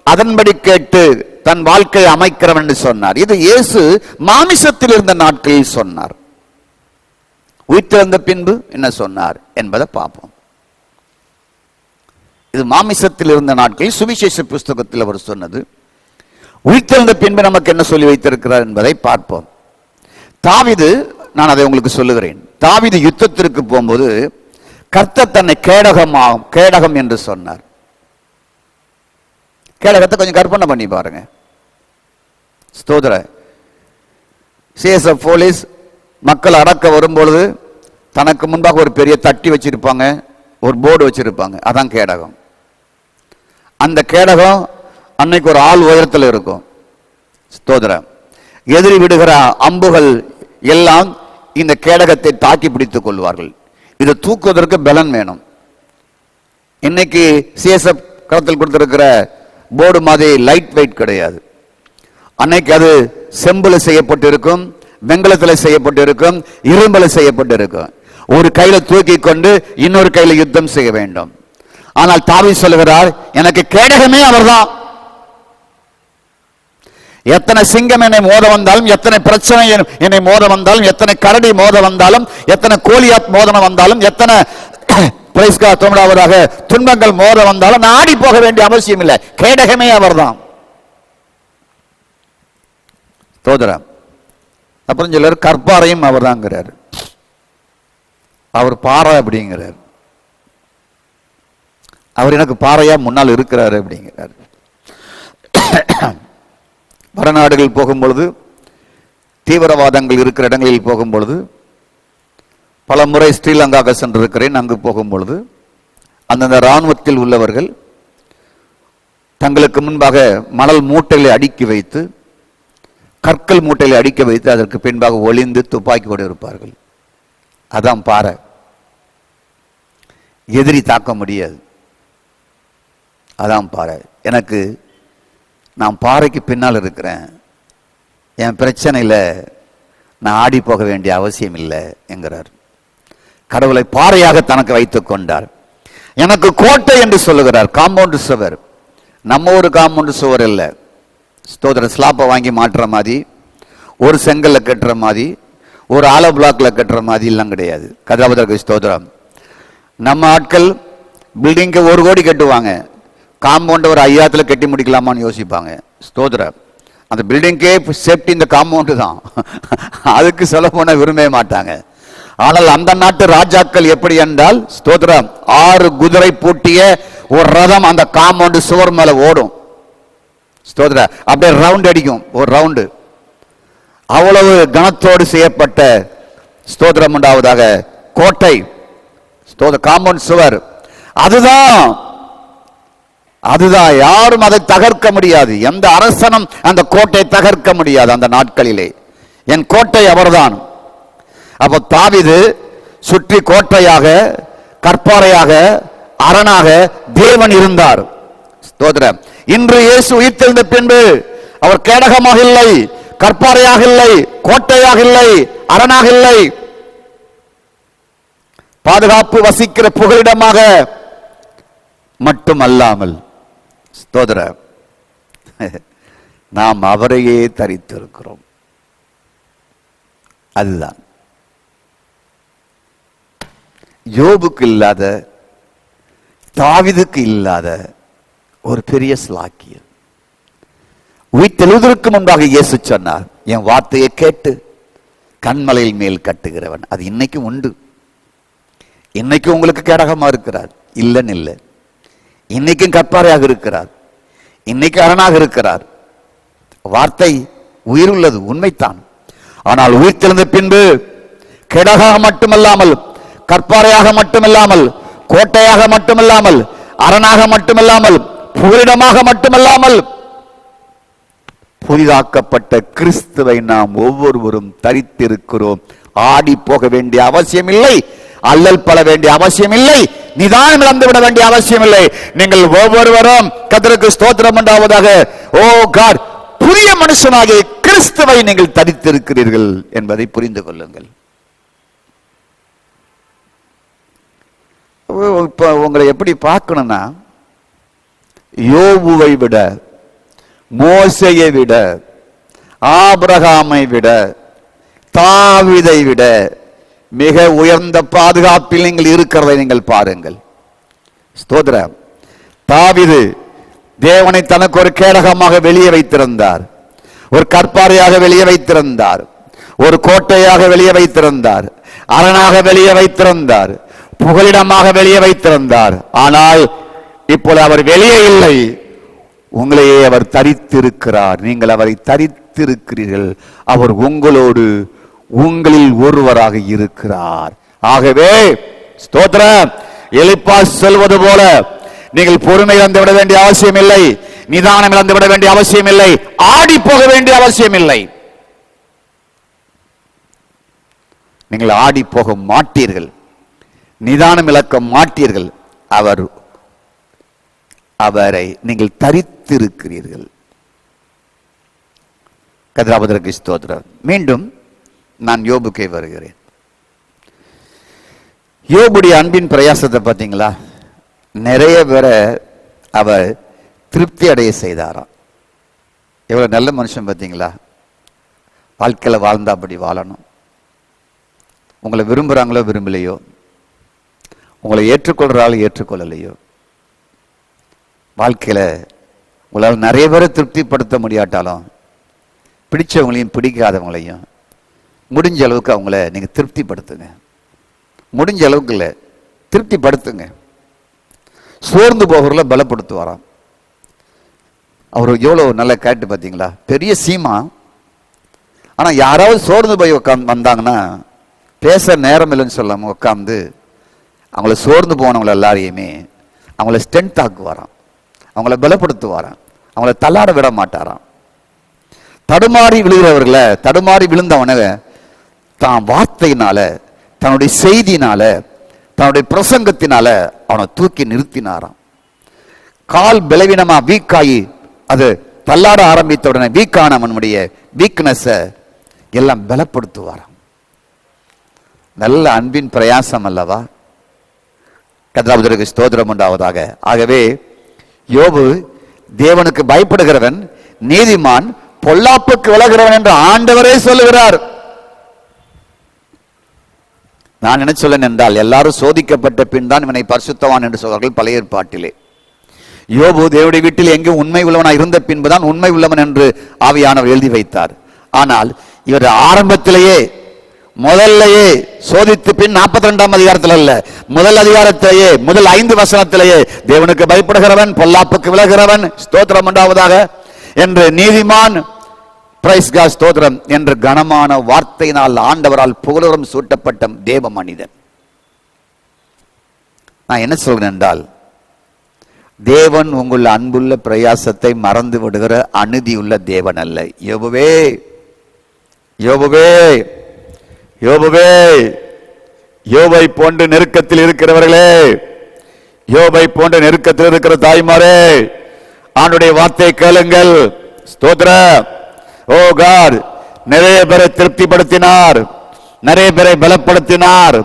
அதன்படி கேட்டு தன் வாழ்க்கையை அமைக்கிறவன் என்று சொன்னார். இது இயேசு மாமிசத்தில் இருந்த நாட்களில் சொன்னார். உயிர்த்தெழுந்த பின்பு என்ன சொன்னார் என்பதை பார்ப்போம். இது மாமிசத்தில் இருந்த நாட்களில் சுவிசேஷ புஸ்தகத்தில் அவர் சொன்னது. உயிர்த்தெழுந்த பின்பு நமக்கு என்ன சொல்லி வைத்திருக்கிறார் என்பதை பார்ப்போம். தாவீது, நான் அதை உங்களுக்கு சொல்லுகிறேன். தாவீது யுத்தத்திற்கு போகும்போது கர்த்தர் தன்னை கேடகம் என்று சொன்னார். கேடகத்தை கொஞ்சம் கற்பனை பண்ணி பாருங்க. ஸ்தோத்திர. சிஎஸ்எஃப் போலீஸ் மக்கள் அடக்க வரும்பொழுது தனக்கு முன்பாக ஒரு பெரிய தட்டி வச்சிருப்பாங்க, ஒரு போர்டு வச்சிருப்பாங்க, அதான் கேடகம். அந்த கேடகம் அன்னைக்கு ஒரு ஆள் உயரத்தில் இருக்கும். ஸ்தோத்திரம். எதிரி விடுகிற அம்புகள் எல்லாம் இந்த கேடகத்தை தாக்கி பிடித்துக் கொள்வார்கள். இதை தூக்குவதற்கு பலன் வேணும். இன்னைக்கு சிஎஸ்எஃப் களத்தில் கொடுத்திருக்கிற போர்டு மாதிரி லைட் வெயிட் கிடையாது. அன்னைக்கு அது செம்புல செய்யப்பட்டிருக்கும், வெங்கலத்தில் செய்யப்பட்டிருக்கும், இரும்புல செய்யப்பட்டிருக்கும். ஒரு கையில தூக்கி கொண்டு இன்னொரு கையில யுத்தம் செய்ய வேண்டும். ஆனால் தாவீது சொல்லுகிறார், எனக்கு கேடகமே அவர்தான். எத்தனை சிங்கம் என்னை மோத வந்தாலும், எத்தனை பிரச்சனை என்னை மோத வந்தாலும், எத்தனை கரடி மோத வந்தாலும், எத்தனை கோலியாத் மோதன வந்தாலும், எத்தனை துன்பங்கள் மோத வந்தாலும் நான் ஆடி போக வேண்டிய அவசியம் இல்லை. கேடகமே அவர்தான். தோதரம். அப்புறம் சிலர் கற்பாரையும் அவர் தான்ங்கிறார். அவர் பாறை அப்படிங்கிறார். அவர் எனக்கு பாறையா முன்னால் இருக்கிறாரு அப்படிங்கிறார். வடநாடுகள் போகும்பொழுது, தீவிரவாதங்கள் இருக்கிற இடங்களில் போகும்பொழுது, பல முறை ஸ்ரீலங்காவுக்கு சென்றிருக்கிறேன். அங்கு போகும்பொழுது அந்தந்த இராணுவத்தில் உள்ளவர்கள் தங்களுக்கு முன்பாக மணல் மூட்டைகளை அடுக்கி வைத்து, கற்கள் மூட்டைகளை அடுக்கி வைத்து அதற்கு பின்பாக ஒளிந்து துப்பாக்கி கொண்டு இருப்பார்கள். அதான் பாறை. எதிரி தாக்க முடியாது. அதான் பாறை. எனக்கு, நான் பாறைக்கு பின்னால் இருக்கிறேன், என் பிரச்சனையில் நான் ஆடி போக வேண்டிய அவசியம் இல்லை என்கிறார். கடவுளை பாறையாக தனக்கு வைத்துக் கொண்டார். எனக்கு கோட்டை என்று சொல்லுகிறார். காம்பவுண்ட் சுவர். நம்ம ஒரு காம்பவுண்ட் சுவர் இல்லை. ஸ்தோத்திர. ஸ்லாப்பை வாங்கி மாற்றுற மாதிரி, ஒரு செங்கல்ல கட்டுற மாதிரி, ஒரு ஆலோ பிளாக்ல கட்டுற மாதிரி எல்லாம் கிடையாது. கதாபதற்கு ஸ்தோத்திரம். நம்ம ஆட்கள் பில்டிங்க்கு 1 கோடி கட்டுவாங்க, காம்பவுண்ட் ஒரு 5000 கட்டி முடிக்கலாமான்னு யோசிப்பாங்க. ஸ்தோத்திரம். அந்த பில்டிங்கே சேஃப்டி இந்த காம்பவுண்டு தான். அதுக்கு செலவு பண்ண விரும்பவே மாட்டாங்க. ஆனால் அந்த நாட்டு ராஜாக்கள் எப்படி என்றால், ஸ்தோத்திரம், 6 குதிரை பூட்டிய ஒரு ரதம் அந்த காம்பவுண்டு சுவர் மேல ஓடும். ஸ்தோத்திரம். அப்படியே ரவுண்ட் அடிக்கும், ஒரு ரவுண்டு. அவ்வளவு கனத்தோடு செய்யப்பட்ட, ஸ்தோத்திரம் உண்டாவதாக, கோட்டை, காம்பவுண்ட் சுவர். அதுதான் யாரும் அதை தகர்க்க முடியாது. எந்த அரசனும் அந்த கோட்டை தகர்க்க முடியாது அந்த நாட்களிலே. என் கோட்டை அவர்தான். அப்போ தாவீது சுற்றி கோட்டையாக, கற்பாறையாக அரணாக தேவன் இருந்தார். ஸ்தோத்திரம். இன்று இயேசு உயிர்த்தெழுந்த பின்பு அவர் கேடகமாக இல்லை, கற்பாறையாக இல்லை, கோட்டையாக இல்லை, அரணாக இல்லை, பாதுகாப்பு வசிக்கிற புகலிடமாக மட்டுமல்லாமல் ஸ்தோத்திரம் நாம் அவரையே தரித்திருக்கிறோம். அதுதான் யோபுக்கு இல்லாத, தாவீதுக்கு இல்லாத ஒரு பெரிய ஸ்லாக்கியம். உயிர்த்தெழுவதற்கு முன்பாக இயேசு சொன்னார், என் வார்த்தையை கேட்டு கண்மலையில் மேல் கட்டுகிறவன். அது இன்னைக்கும் உண்டு. இன்னைக்கு உங்களுக்கு கேடகமா இருக்கிறார், இல்லைன்னு இல்லை. இன்னைக்கும் கற்பாறையாக இருக்கிறார், இன்னைக்கு அரணாக இருக்கிறார். வார்த்தை உயிர் உள்ளது, உண்மைத்தான். ஆனால் உயிர்த்தெழுந்த பின்பு கேடகாக மட்டுமல்லாமல், கற்பாறையாக மட்டுமல்லாமல், கோட்டையாக மட்டுமல்லாமல், அரணாக மட்டுமல்லாமல், புகலிடமாக மட்டுமல்லாமல், புதிதாக்கப்பட்ட கிறிஸ்துவை நாம் ஒவ்வொருவரும் தரித்திருக்கிறோம். ஆடி போக வேண்டிய அவசியம் இல்லை, அல்லல் பட வேண்டிய அவசியம் இல்லை, நிதானம் இழந்து விட வேண்டிய அவசியம் இல்லை. நீங்கள் ஒவ்வொருவரும் கர்த்தருக்கு ஸ்தோத்திரம் உண்டாவதாக. ஓ காட், புதிய மனுஷனாகிய கிறிஸ்துவை நீங்கள் தரித்திருக்கிறீர்கள் என்பதை புரிந்து கொள்ளுங்கள். இப்ப உங்களை எப்படி பார்க்கணும்னா, யோபுவை விட, மோசேயை விட, ஆபிரகாமை விட, தாவீதை விட மிக உயர்ந்த பாதுகாப்பில் நீங்கள் இருக்கிறதை நீங்கள் பாருங்கள். ஸ்தோத்திரம். தாவீது தேவனை தனக்கு ஒரு கேடகமாக வெளியே வைத்திருந்தார், ஒரு கற்பாறையாக வெளியே வைத்திருந்தார், ஒரு கோட்டையாக வெளியே வைத்திருந்தார், அரணாக வெளியே வைத்திருந்தார், புகலிடமாக வெளியே வைத்திருந்தார். ஆனால் இப்போது அவர் வெளியே இல்லை, உங்களையே அவர் தரித்திருக்கிறார். நீங்கள் அவரை தரித்திருக்கிறீர்கள். அவர் உங்களோடு, உங்களில் ஒருவராக இருக்கிறார். ஆகவே ஸ்தோத்திரம். எலிப்பாஸ் சொல்வது போல நீங்கள் பொறுமை இழந்து விட வேண்டிய அவசியம் இல்லை, நிதானம் இழந்து விட வேண்டிய அவசியம் இல்லை, ஆடி போக வேண்டிய அவசியம் இல்லை. நீங்கள் ஆடி போக மாட்டீர்கள், நிதானம் இழக்க மாட்டீர்கள். அவரை நீங்கள் தரித்திருக்கிறீர்கள். கர்த்தருக்கு ஸ்தோத்திரம். மீண்டும் நான் யோபுக்கே வருகிறேன். யோபுடைய அன்பின் பிரயாசத்தை பார்த்தீங்களா? நிறைய பேரை அவர் திருப்தி அடைய செய்தாராம். எவ்வளவு நல்ல மனுஷன் பார்த்தீங்களா? வாழ்க்கையில வாழ்ந்தா அப்படி வாழணும். உங்களை விரும்புறாங்களோ விரும்பலையோ, உங்களை ஏற்றுக்கொள்றாலும் ஏற்றுக்கொள்ளலையோ, வாழ்க்கையில உங்களால் நிறைய பேரை திருப்திப்படுத்த முடியாட்டாலும் பிடிச்சவங்களையும் பிடிக்காதவங்களையும் முடிஞ்ச அளவுக்கு அவங்கள நீங்க திருப்திப்படுத்துங்க. முடிஞ்ச அளவுக்கு இல்லை, திருப்திப்படுத்துங்க. சோர்ந்து போகிறல பலப்படுத்துவாராம். அவர் எவ்வளவு நல்ல கேட்டு பார்த்தீங்களா? பெரிய சீமா. ஆனா யாராவது சோர்ந்து போய் வந்தாங்கன்னா பேச நேரம் இல்லைன்னு சொல்லாம உட்காந்து அவங்கள சோர்ந்து போனவங்கள எல்லாரையுமே அவங்கள ஸ்ட்ரென்த் ஆக்குவாராம், அவங்கள பலப்படுத்துவாராம், அவங்கள தள்ளாட விட மாட்டாராம். தடுமாறி விழுகிறவர்களை, தடுமாறி விழுந்தவனை தான் வார்த்தையினால, தன்னுடைய செய்தினால, தன்னுடைய பிரசங்கத்தினால அவனை தூக்கி நிறுத்தினாராம். கால் பலவீனமா வீக்காயி அது தள்ளாட ஆரம்பித்த உடனே வீக்கான அவனுடைய வீக்னஸ எல்லாம் பலப்படுத்துவாராம். நல்ல அன்பின் பிரயாசம் அல்லவா? கர்த்தருக்கு ஸ்தோத்திரம் உண்டாவதாக. ஆகவே யோபு தேவனுக்கு பயப்படுகிறவன், நீதிமான், பொல்லாப்புக்கு விலகிறவன் என்று ஆண்டவரே சொல்லுகிறார். நான் என்ன சொல்லேன் என்றால், எல்லாரும் சோதிக்கப்பட்ட பின் தான் இவனை பரிசுத்தவான் என்று சொல்வார்கள் பழைய ஏற்பாட்டிலே. யோபு தேவனுடைய வீட்டில் எங்கே உண்மை உள்ளவனாக இருந்த பின்புதான் உண்மை உள்ளவன் என்று ஆவியானவர் எழுதி வைத்தார். ஆனால் இவர் ஆரம்பத்திலேயே, முதல்லையே சோதித்து பின் 42ஆம் அதிகாரத்தில் அல்ல, முதல் அதிகாரத்திலேயே, முதல் 5 வசனத்திலேயே தேவனுக்கு பயப்படுகிறவன், பொல்லாப்புக்கு விலகிறவன், ஸ்தோத்திரம் உண்டாவதாக என்று, நீதிமான், பிரைஸ் காட், ஸ்தோத்திரம் என்று கனமான வார்த்தையினால் ஆண்டவரால் புகழும் சூட்டப்பட்ட தேவ மனிதன். நான் என்ன சொல்கிறேன் என்றால், தேவன் உங்கள் அன்புள்ள பிரயாசத்தை மறந்து விடுகிற அநீதியுள்ள தேவன் அல்ல. யோபுவே, யோபுவே, யோபுவே, யோபை போன்று நெருக்கத்தில் இருக்கிறவர்களே, யோபை போன்ற நெருக்கத்தில் இருக்கிற தாய்மாரே, ஆண்டுடைய வார்த்தை கேளுங்கள். ஸ்தோத்திரம். ஓ காட், நிறைய பேரை திருப்திப்படுத்தினார், நிறைய பேரை பலப்படுத்தினார்,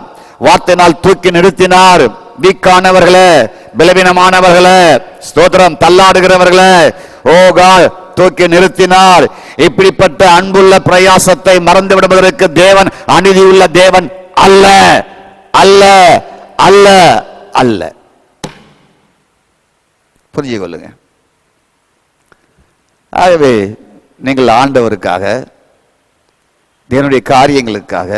வார்த்தையினால் தூக்கி நிறுத்தினார். வீக்கானவர்களே, பலவீனமானவர்களே, ஸ்தோத்திரம், தள்ளாடுகிறவர்களே, ஓ காட் தூக்கி நிறுத்தினார். இப்படிப்பட்ட அன்புள்ள பிரயாசத்தை மறந்து விடுவதற்கு தேவன் அநீதியுள்ள தேவன் அல்ல, அல்ல, அல்ல, அல்ல. புரிஞ்சு கொள்ளுங்க. ஆகவே நீங்கள் ஆண்டவருக்காக, தேவனுடைய காரியங்களுக்காக,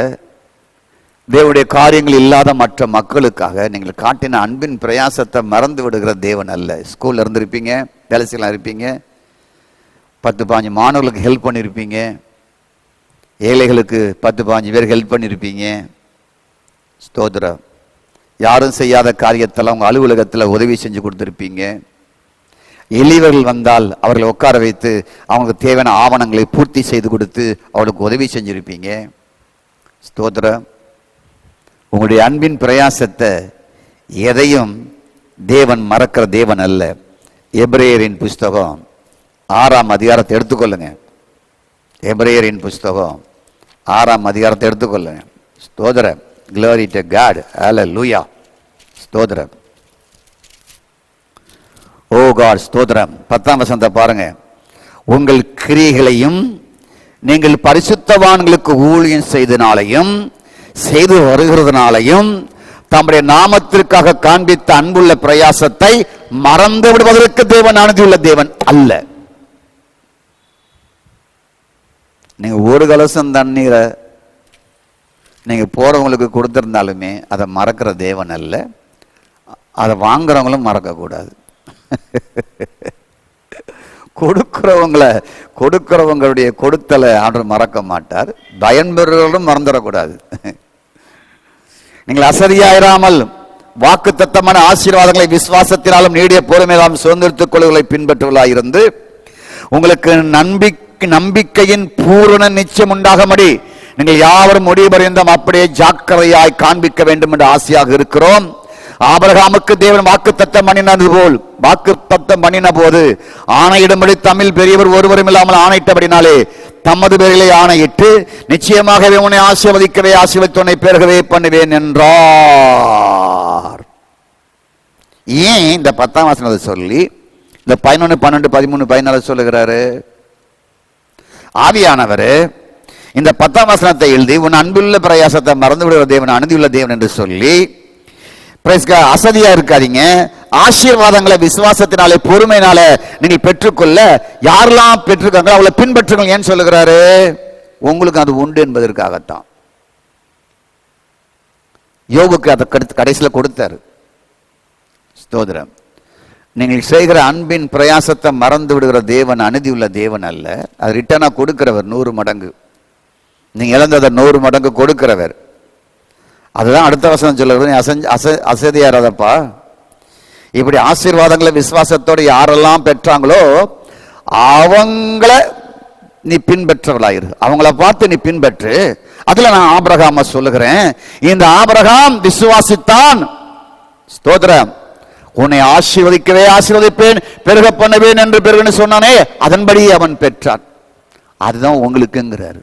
தேவனுடைய காரியங்கள் இல்லாத மற்ற மக்களுக்காக நீங்கள் காட்டின அன்பின் பிரயாசத்தை மறந்து விடுகிற தேவன் அல்ல. ஸ்கூல்ல இருந்திருப்பீங்க, வேலை செய்யலாம் இருப்பீங்க, 10-15 மாணவர்களுக்கு ஹெல்ப் பண்ணியிருப்பீங்க, ஏழைகளுக்கு 10-15 பேர் ஹெல்ப் பண்ணியிருப்பீங்க. ஸ்தோத்திரம். யாரும் செய்யாத காரியத்தெல்லாம் உங்கள் அலுவலகத்தில் உதவி செஞ்சு கொடுத்துருப்பீங்க. எளியவர்கள் வந்தால் அவர்களை உட்கார வைத்து அவங்களுக்கு தேவையான ஆவணங்களை பூர்த்தி செய்து கொடுத்து அவளுக்கு உதவி செஞ்சிருப்பீங்க. ஸ்தோத்திரம். உங்களுடைய அன்பின் பிரயாசத்தை எதையும் தேவன் மறக்கிற தேவன் அல்ல. எபிரேயரின் புஸ்தகம் 6ஆம் அதிகாரத்தை எடுத்துக்கொள்ளுங்க. எபிரேயரின் புஸ்தகம் 6ஆம் அதிகாரத்தை எடுத்துக்கொள்ளுங்க. ஸ்தோத்திரம். Glory to God. Hallelujah. ஸ்தோத்திரம். ஓ காட் ஸ்தோத்திரம். 10ஆம் வசனத்தை பாருங்க. உங்கள் கிரியைகளையும் நீங்கள் பரிசுத்தவான்களுக்கு ஊழியம் செய்தனாலையும் செய்து வருகிறதுனாலையும் தம்முடைய நாமத்திற்காக காண்பித்த அன்புள்ள பிரயாசத்தை மறந்து விடுவதற்கு தேவன் அனுதியுள்ள தேவன் அல்ல. நீங்க ஒரு கலசம் தண்ணீரை நீங்க போறவங்களுக்கு கொடுத்திருந்தாலுமே அதை மறக்கிற தேவன் அல்ல. அதை வாங்குறவங்களும் மறக்க கூடாது. கொடுக்கிறவங்களுடைய கொடுத்தலை ஆண்டவர் மறக்க மாட்டார். பயன்பெறுவர்களும் மறந்துடக்கூடாது. நீங்கள் அசதியாயிராமல் வாக்கு தத்தமான ஆசீர்வாதங்களை விசுவாசத்தினாலும் நீடிய பொறுமையாலும் சுதந்திரத்துக் கொள்கைகளை பின்பற்றுவதாயிருந்து உங்களுக்கு நம்பிக்கையின் பூரண நிச்சயம் உண்டாகும்படி நீங்கள் யாவரும் முடிவறிந்தும் அப்படியே ஜாக்கிரதையாய் காண்பிக்க வேண்டும் என்று ஆசையாக இருக்கிறோம். ஆபிரகாமுக்கு தேவன் வாக்குத்தத்தம் பண்ணினது போல் வாக்குத்தத்தம் பண்ணின போது ஆணையிடும்படி தமிழ் பெரியவர் ஒருவரும் இல்லாமல் ஆணையிட்டபடினாலே தமது பேரிலே ஆணையிட்டு நிச்சயமாகவே உன்னை ஆசீர்வதிக்கவே ஆசீர்வதித்து பெருகவே பண்ணுவேன் என்றார். ஏன் இந்த 10ஆம் வசனத்தை சொல்லி இந்த 11, 12, 13, 14 சொல்லுகிறாரு? ஆவியானவர் இந்த 10ஆம் வசனத்தை எழுதி உன் அன்புள்ள பிரயாசத்தை மறந்து விடுகிற தேவன் அனுதியுள்ள தேவன் என்று சொல்லி அசதியா இருக்காதீங்க. ஆசீர்வாதங்களை விசுவாசத்தினாலே பொறுமையினால நீங்கள் பெற்றுக்கொள்ள யாரெல்லாம் பெற்றுக்காங்களோ அவளை பின்பற்றுங்கள். ஏன் சொல்லுகிறாரு? உங்களுக்கு அது உண்டு என்பதற்காகத்தான். யோபுக்கு அதை கடைசியில் கொடுத்தாரு. ஸ்தோத்திரம். நீங்கள் செய்கிற அன்பின் பிரயாசத்தை மறந்து விடுகிற தேவன் அநீதியுள்ள தேவன் அல்ல. அது ரிட்டர்னா கொடுக்கிறவர் 100 மடங்கு. நீங்க இழந்ததை 100 மடங்கு கொடுக்கிறவர். அதுதான் அடுத்த வசனம் சொல்லுறது. நீ அசதியாராதப்பா. இப்படி ஆசீர்வாதங்களை விசுவாசத்தோடு யாரெல்லாம் பெற்றாங்களோ அவங்கள நீ பின்பற்றவளாயிரு. அவங்கள பார்த்து நீ பின்பற்று. அதுல நான் ஆபிரகாம சொல்லுகிறேன். இந்த ஆபிரகாம் விசுவாசித்தான். ஸ்தோத்திரம். உன்னை ஆசீர்வதிக்கவே ஆசீர்வதிப்பேன், பெருக பண்ணுவேன் என்று பெருகன்னு சொன்னானே, அதன்படி அவன் பெற்றான். அதுதான் உங்களுக்குங்கிறாரு.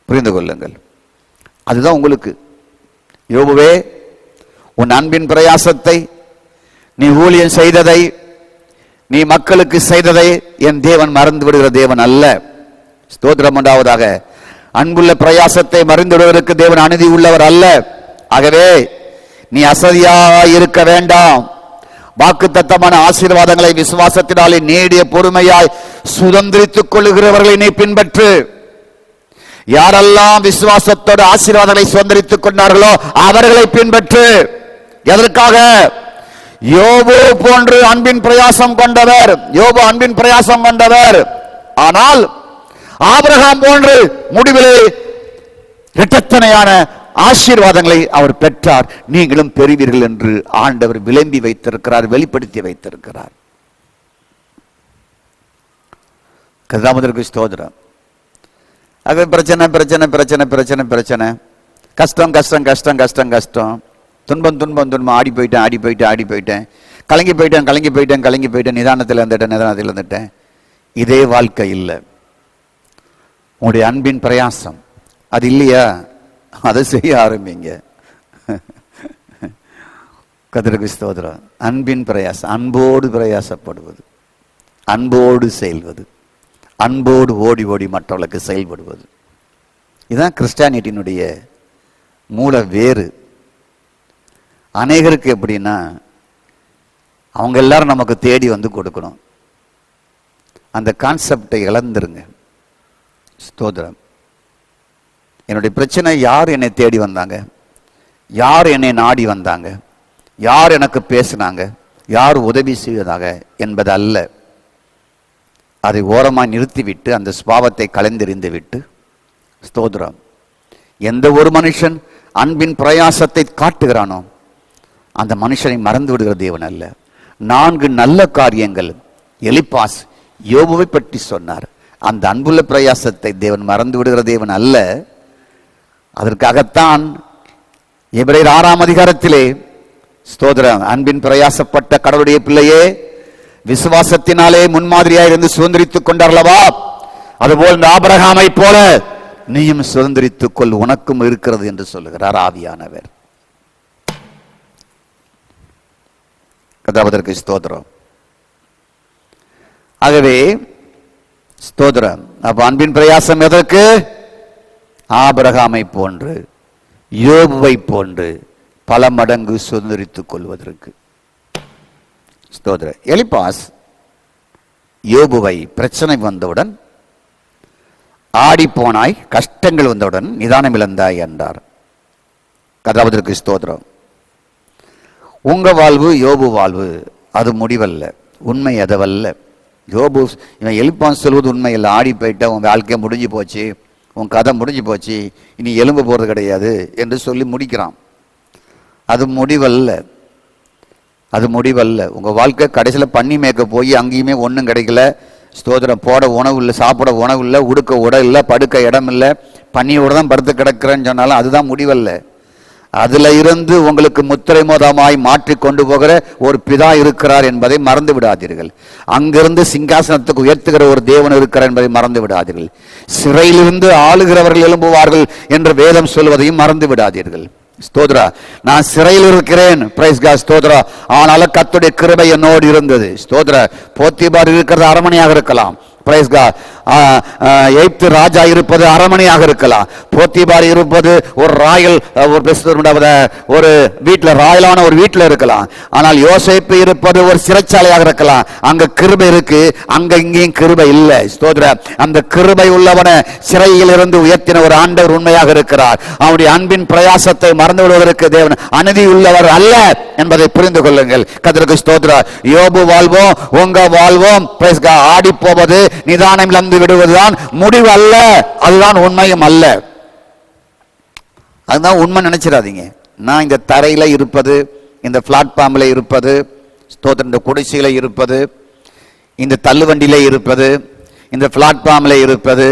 புரிந்து கொள்ளுங்கள். அதுதான் உங்களுக்கு. யோபுவே, உன் அன்பின் பிரயாசத்தை, நீ ஊழியம் செய்ததை, நீ மக்களுக்கு செய்ததை என் தேவன் மறந்து விடுகிற தேவன் அல்ல. ஸ்தோத்திரம் உண்டாவதாக. அன்புள்ள பிரயாசத்தை மறந்து விடுவதற்கு தேவன் அநீதி உள்ளவர் அல்ல. ஆகவே நீ அசதியாய் இருக்க வேண்டாம். வாக்குத்தத்தமான ஆசீர்வாதங்களை விசுவாசத்தினாலே நீடிய பொறுமையாய் சுதந்திரித்துக் கொள்ளுகிறவர்களை நீ பின்பற்று. யாரெல்லாம் விசுவாசத்தோடு ஆசீர்வாதங்களை சுதந்திரித்துக் கொண்டார்களோ அவர்களை பின்பற்று. எதற்காக? யோபு போன்று அன்பின் பிரயாசம் கொண்டவர். யோபு அன்பின் பிரயாசம் கொண்டவர். ஆனால் ஆபிரகாம் போன்று முடிவிலே இரட்டத்தனையான ஆசீர்வாதங்களை அவர் பெற்றார். நீங்களும் பெறுவீர்கள் என்று ஆண்டவர் விளம்பி வைத்திருக்கிறார், வெளிப்படுத்தி வைத்திருக்கிறார். கதாமதற்கு ஸ்தோத்திரம். பிரச்சனை பிரச்சனை பிரச்சனை பிரச்சனை பிரச்சனை, கஷ்டம் கஷ்டம் கஷ்டம் கஷ்டம் கஷ்டம். துன்பம் துன்பம் துன்பம், ஆடி போயிட்டேன், கலங்கி போயிட்டேன், நிதானத்தில் இருந்துட்டேன். இதே வாழ்க்கை இல்லை. உங்களுடைய அன்பின் பிரயாசம் அது இல்லையா? அதை செய்ய ஆரம்பிங்க. கர்த்தருக்கு ஸ்தோத்திரம். அன்பின் பிரயாசம், அன்போடு பிரயாசப்படுவது, அன்போடு செயல்வது, அன்போடு ஓடி ஓடி மற்றவர்களுக்கு செயல்படுவது. இதுதான் கிறிஸ்டியானிட்டியினுடைய மூல வேறு. அநேகருக்கு எப்படின்னா, அவங்க எல்லாரும் நமக்கு தேடி வந்து கொடுக்கணும். அந்த கான்செப்டை இழந்துருங்க. ஸ்தோத்திரம். என்னுடைய பிரச்சனை, யார் என்னை தேடி வந்தாங்க, யார் என்னை நாடி வந்தாங்க, யார் எனக்கு பேசினாங்க, யார் உதவி செய்வதாக என்பது அல்ல. அதை ஓரமாக நிறுத்திவிட்டு அந்த சுபாவத்தை கலைந்தெறிந்து விட்டு, ஸ்தோத்திரம், எந்த ஒரு மனுஷன் அன்பின் பிரயாசத்தை காட்டுகிறானோ அந்த மனுஷனை மறந்து விடுகிற தேவன் அல்ல. 4 நல்ல காரியங்கள் எலிப்பாஸ் யோபுவை பற்றி சொன்னார். அந்த அன்புள்ள பிரயாசத்தை தேவன் மறந்து விடுகிற தேவன் அல்ல. அதற்காகத்தான் எபிரேயர் 6ஆம் அதிகாரத்திலே, ஸ்தோத்திரம், அன்பின் பிரயாசப்பட்ட கடவுளுடைய பிள்ளையே, விசுவாசத்தினாலே முன்மாதிரியாக இருந்து சுதந்திரித்துக் கொண்டார்களவா, அதுபோல் இந்த ஆபிரகாமை போல நீயும் சுதந்திரித்துக் கொள், உனக்கும் இருக்கிறது என்று சொல்லுகிறார் ஆவியானவர். கதாபதற்கு ஸ்தோத்திரம். ஆகவே ஸ்தோத்திரம். அப்ப அன்பின் பிரயாசம் எதற்கு? ஆபிரகாமை போன்று, யோபுவை போன்று பல மடங்கு சுதந்திரித்துக் கொள்வதற்கு. ஸ்தோத்திரம். எலிப்பாஸ் யோபுவை பிரச்சனை வந்தவுடன் ஆடி போனாய், கஷ்டங்கள் வந்தவுடன் நிதானம் இழந்தாய் என்றார். கதாபதற்கு ஸ்தோத்திரம். உங்க வாழ்வு, யோபு வாழ்வு அது முடிவல்ல, உண்மை அதுவல்ல. யோபு, இவன் எலிப்பாஸ் சொல்வது உண்மை இல்லை. ஆடி போயிட்ட, உன் வாழ்க்கை முடிஞ்சு போச்சு, உன் கதை முடிஞ்சு போச்சு, இனி எலும்பு போறது கிடையாது என்று சொல்லி முடிக்கிறான். அது முடிவல்ல, அது முடிவல்ல. உங்க வாழ்க்கை கடைசியில் பண்ணி மேய்க்க போய் அங்கேயுமே ஒன்றும் கிடைக்கல. ஸ்தோத்திரம். போட உணவு இல்லை, சாப்பிட உணவு இல்லை, உடுக்க உடை இல்லை, படுக்க இடம் இல்லை, பண்ணியோடு தான் படுத்து கிடக்கிறேன்னு சொன்னாலும் அதுதான் முடிவல்ல. அதுல இருந்து உங்களுக்கு முத்திரை மோதமாய் மாற்றி கொண்டு போகிற ஒரு பிதா இருக்கிறார் என்பதை மறந்து விடாதீர்கள். அங்கிருந்து சிங்காசனத்துக்கு உயர்த்துகிற ஒரு தேவன் இருக்கிறார் என்பதை மறந்து விடாதீர்கள். சிறையிலிருந்து ஆளுகிறவர்கள் எழும்புவார்கள் என்று வேதம் சொல்வதையும் மறந்து விடாதீர்கள். ஸ்தோத்ரா. நான் சிறையில் இருக்கிறேன், பிரைஸ் காட், ஸ்தோத்ரா. ஆனாலும் கர்த்தருடைய கிருபை என்னோடு இருந்தது. ஸ்தோத்ரா. போத்திபார் இருக்கிறது அரமனையாக இருக்கலாம், பிரைஸ் காட். எகிப்து ராஜா இருப்பது அரமனையாக இருக்கலாம். போத்திபார் இருப்பது ஒரு ராயல், ஒரு வீட்டில், ராயலான ஒரு வீட்டில் இருக்கலாம். ஆனால் யோசேப்பு இருப்பது ஒரு சிறைச்சாலையாக இருக்கலாம். அங்க கிருபை இருக்கு, அங்க இங்கேயும் கிருபை இல்லை. ஸ்தோத்திர. அந்த கிருபை உள்ளவன சிறையில் இருந்து உயர்த்தின ஒரு ஆண்டவர் உண்மையாக இருக்கிறார். அவனுடைய அன்பின் பிரயாசத்தை மறந்து விடுவதற்கு தேவன் அநீதி உள்ளவர் அல்ல என்பதை புரிந்து கொள்ளுங்கள். கர்த்தருக்கு ஸ்தோத்திரம். யோபு வாழ்வோம், உங்க வாழ்வோம், ஆடி போவது, நிதானம் இழந்து விடுவதுதான் முடிவு அல்ல, அதுதான் உண்மையும் அல்ல. அதுதான் உண்மை நினைச்சிடாதீங்க. நான் இந்த தரையில இருப்பது, இந்த பிளாட்ஃபார்ம்ல இருப்பது, ஸ்தோத்திரம், இந்த குடிசையில இருப்பது, இந்த தள்ளுவண்டியில இருப்பது, இந்த பிளாட்ஃபார்ம்ல இருப்பது,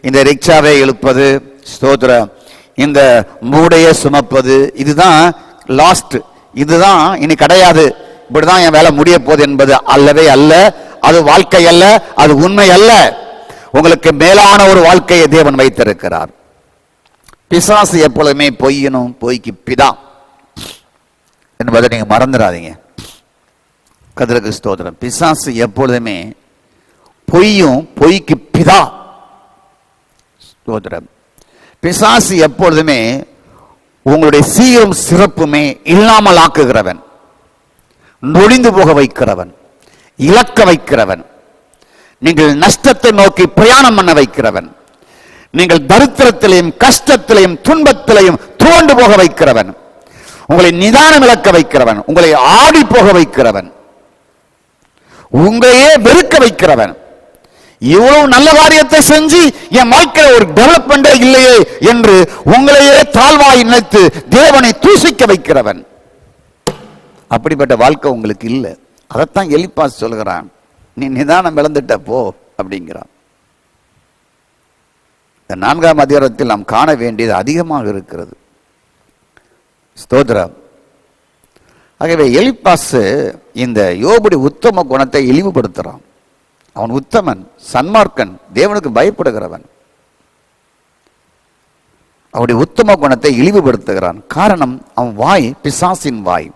இந்த ரிக்ஷாவை இழுப்பது, ஸ்தோத்திரம், இந்த மூடையை சுமப்பது, இதுதான் லாஸ்ட், இதுதான் இனி கிடையாது, இப்படிதான் என் வேலை முடிய போகுது என்பது அல்லவே அல்ல. அது வாழ்க்கை அல்ல, அது உண்மை அல்ல. உங்களுக்கு மேலான ஒரு வாழ்க்கையை தேவன் வைத்திருக்கிறார். பிசாசு எப்பொழுதுமே பொய்யனும், பொய்க்கு பிதா என்பதை நீங்க மறந்துடாதீங்க. கர்த்தருக்கு ஸ்தோத்திரம். பிசாசு எப்பொழுதுமே பொய்யும், பொய்க்கு பிதா. ஸ்தோத்திரம். பிசாசு எப்பொழுதுமே உங்களுடைய சீரும் சிறப்புமே இல்லாமல் ஆக்குகிறவன், நொடிந்து போக வைக்கிறவன், இழக்க வைக்கிறவன், நீங்கள் நஷ்டத்தை நோக்கி பிரயாணம் பண்ண வைக்கிறவன், நீங்கள் தரித்திரத்திலையும் கஷ்டத்திலையும் துன்பத்திலையும் துவண்டு போக வைக்கிறவன், உங்களை நிதானம் இழக்க வைக்கிறவன், உங்களை ஆடி போக வைக்கிறவன், உங்களையே வெறுக்க வைக்கிறவன். இவ்வளவு நல்ல காரியத்தை செஞ்சு என் வாழ்க்கையில் ஒரு டெவலப்மெண்டே இல்லையே என்று உங்களையே தாழ்வாய் நினைத்து தேவனை தூசிக்க வைக்கிறவன். அப்படிப்பட்ட வாழ்க்கை உங்களுக்கு இல்லை. அதைத்தான் எலிப்பாஸ் சொல்கிறான், நீ நிதானம் இழந்துட்ட போ அப்படிங்கிறான். இந்த 4ஆம் அதிகாரத்தில் நாம் காண வேண்டியது அதிகமாக இருக்கிறது. ஸ்தோத்திரம். ஆகவே எலிப்பாஸ் இந்த யோபுடைய உத்தம குணத்தை இழிவுபடுத்துறான். அவன் உத்தமன், சன்மார்க்கன், தேவனுக்கு பயப்படுகிறவன். அவருடைய உத்தம குணத்தை இழிவுபடுத்துகிறான். காரணம், அவன் வாய் பிசாசின் வாய்.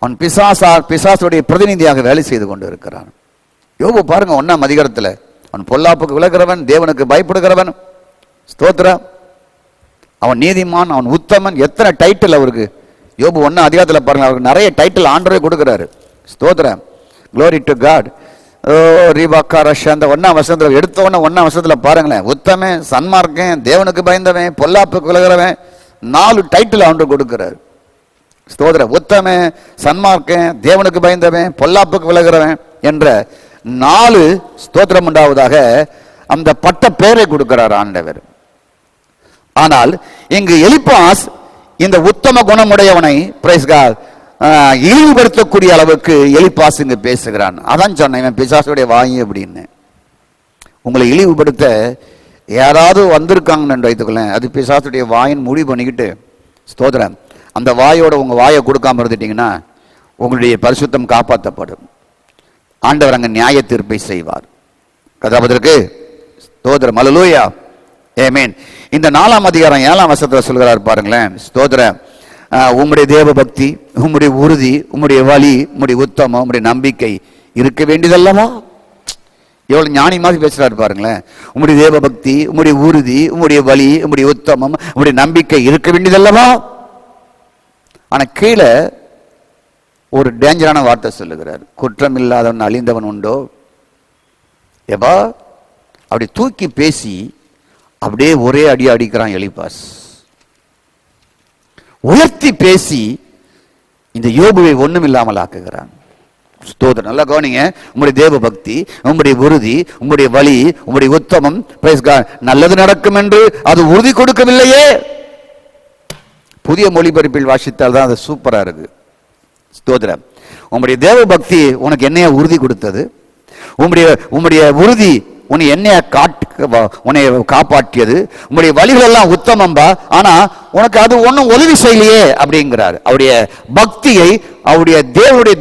அவன் பிசாசுடைய பிரதிநிதியாக வேலை செய்து கொண்டு இருக்கிறான். யோபு பாருங்க 1ஆம் அதிகாரத்தில், அவன் பொல்லாப்புக்கு விலகிறவன், தேவனுக்கு பயப்படுகிறவன். ஸ்தோத்திரம். அவன் நீதிமான், அவன் உத்தமன். எத்தனை டைட்டில் அவருக்கு! யோபு 1ஆம் அதிகாரத்தில் பாருங்க, அவருக்கு நிறைய டைட்டில் ஆண்டவரே கொடுக்கிறாரு. ஸ்தோத்திரம். Glory to God. ரீபாக்கா ரஷ் அந்த 1ஆம் வசனத்தில் எடுத்த உடனே 1ஆம் வசனத்தில் பாருங்களேன், உத்தமன், சன்மார்க்கன், தேவனுக்கு பயந்தவன், பொல்லாப்புக்கு விலகிறவன், 4 டைட்டில் ஆண்டு கொடுக்கிறார். ஸ்தோத்திரம். உத்தமன், சன்மார்க்கன், தேவனுக்கு பயந்தவன், பொல்லாப்புக்கு விலகிறவன் என்ற 4 ஸ்தோத்திரம் உண்டாவதாக அந்த பட்ட பெயரை கொடுக்கிறார் ஆண்டவர். ஆனால் இங்கு எலிப்பாஸ் இந்த உத்தம குணமுடையவனை பிரைஸ் காட் இழிவுபடுத்தக்கூடிய அளவுக்கு எலிப்பாஸ் இங்கு பேசுகிறான். அதான் சொன்னேன், இவன் பிசாசுடைய வாய் அப்படின்னு. உங்களை இழிவுபடுத்த யாராவது வந்திருக்காங்கன்னு வைத்துக்கொள்ளேன், அது பிசாசுடைய வாயின் முடிவு பண்ணிக்கிட்டு ஸ்தோத்திரம் அந்த வாயோட உங்க வாயை கொடுக்காம இருந்துட்டீங்கன்னா உங்களுடைய பரிசுத்தம் காப்பாற்றப்படும். ஆண்டவர் அங்க நியாய தீர்ப்பை செய்வார். கதாபதற்கு ஸ்தோத்திரம். அல்லேலூயா. ஆமென். இந்த 4ஆம் அதிகாரம் 7ஆம் வசனத்தில் சொல்கிறார் பாருங்களேன். ஸ்தோத்திரம். உம்முடைய தேவ பக்தி, உம்முடைய உறுதி, உம்முடைய வழி, உம்முடைய உத்தமம், உம்முடைய நம்பிக்கை இருக்க வேண்டியதல்லவா? எவ்வளவு ஞானி மாதிரி பேசுறாரு பாருங்களேன். உம்முடைய தேவ பக்தி, உம்முடைய உறுதி, உம்முடைய வழி, உம்முடைய உத்தமம், உம்முடைய நம்பிக்கை இருக்க வேண்டியதல்லவா? ஆனா கீழே ஒரு டேஞ்சரான வார்த்தை சொல்லுகிறார். குற்றம் இல்லாதவன் அழிந்தவன் உண்டோ? ஏபா அப்படி தூக்கி பேசி அப்படியே ஒரே அடி அடிக்கிறான் எலிப்பாஸ். உயர்த்தி பேசி இந்த யோபுவை ஒண்ணும் இல்லாமல் ஆக்குகிறான். ஸ்தோத்திரம். நல்லா கவனிங்க. உங்களுடைய தேவ பக்தி, உங்களுடைய உறுதி, உங்களுடைய வழி, உங்களுடைய உத்தமம், பிரைஸ் காட், நல்லது நடக்கும் என்று அது உறுதி கொடுக்கவில்லையே. புதிய மொழிபெயர்ப்பில் வாசித்தால் தான் அது சூப்பரா இருக்கு. ஸ்தோத்திரம். உங்களுடைய தேவ பக்தி உனக்கு என்னைய உறுதி கொடுத்தது, உம்முடைய உறுதி உன்னை என்னைய உன்னை காப்பாற்றியது, உங்களுடைய வழிகள் எல்லாம் உத்தமம்பா, ஆனா உனக்கு அது ஒன்னும் உதவி செய்யலையே அப்படிங்கிறார். அவருடைய பக்தியை, அவருடைய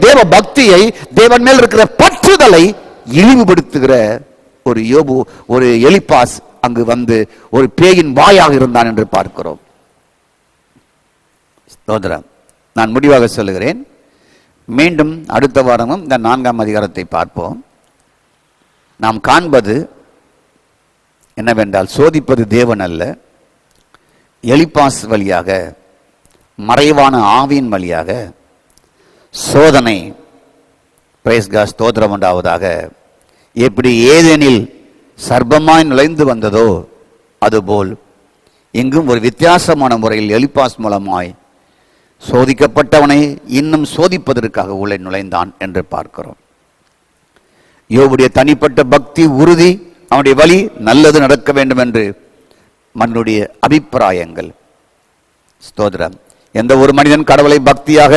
தேவ பக்தியை, தேவன் மேல் இருக்கிற பற்றுதலை இழிவுபடுத்துகிற ஒரு யோபு, ஒரு எலிப்பாஸ் அங்கு வந்து ஒரு பேயின் வாயாக இருந்தான் என்று பார்க்கிறோம். ஸ்தோத்திரம். நான் முடிவாக சொல்லுகிறேன், மீண்டும் அடுத்த வாரமும் இந்த 4ஆம் அதிகாரத்தை பார்ப்போம். நாம் காண்பது என்னவென்றால், சோதிப்பது தேவன் அல்ல, எலிப்பாஸ் வழியாக, மறைவான ஆவியின் வழியாக சோதனை. Praise God. ஸ்தோத்திரம் உண்டாவதாக. எப்படி ஏதேனில் சர்ப்பமாய் நுழைந்து வந்ததோ அதுபோல் இங்கும் ஒரு வித்தியாசமான முறையில் எலிப்பாஸ் மூலமாய் சோதிக்கப்பட்டவனை இன்னும் சோதிப்பதற்காக உள்ளே நுழைந்தான் என்று பார்க்கிறோம். யோபுடைய தனிப்பட்ட பக்தி, உறுதி, அவனுடைய வழி, நல்லது நடக்க வேண்டும் என்று மனுடைய அபிப்பிராயங்கள். ஸ்தோத்திரம். எந்த ஒரு மனிதன் கடவுளை பக்தியாக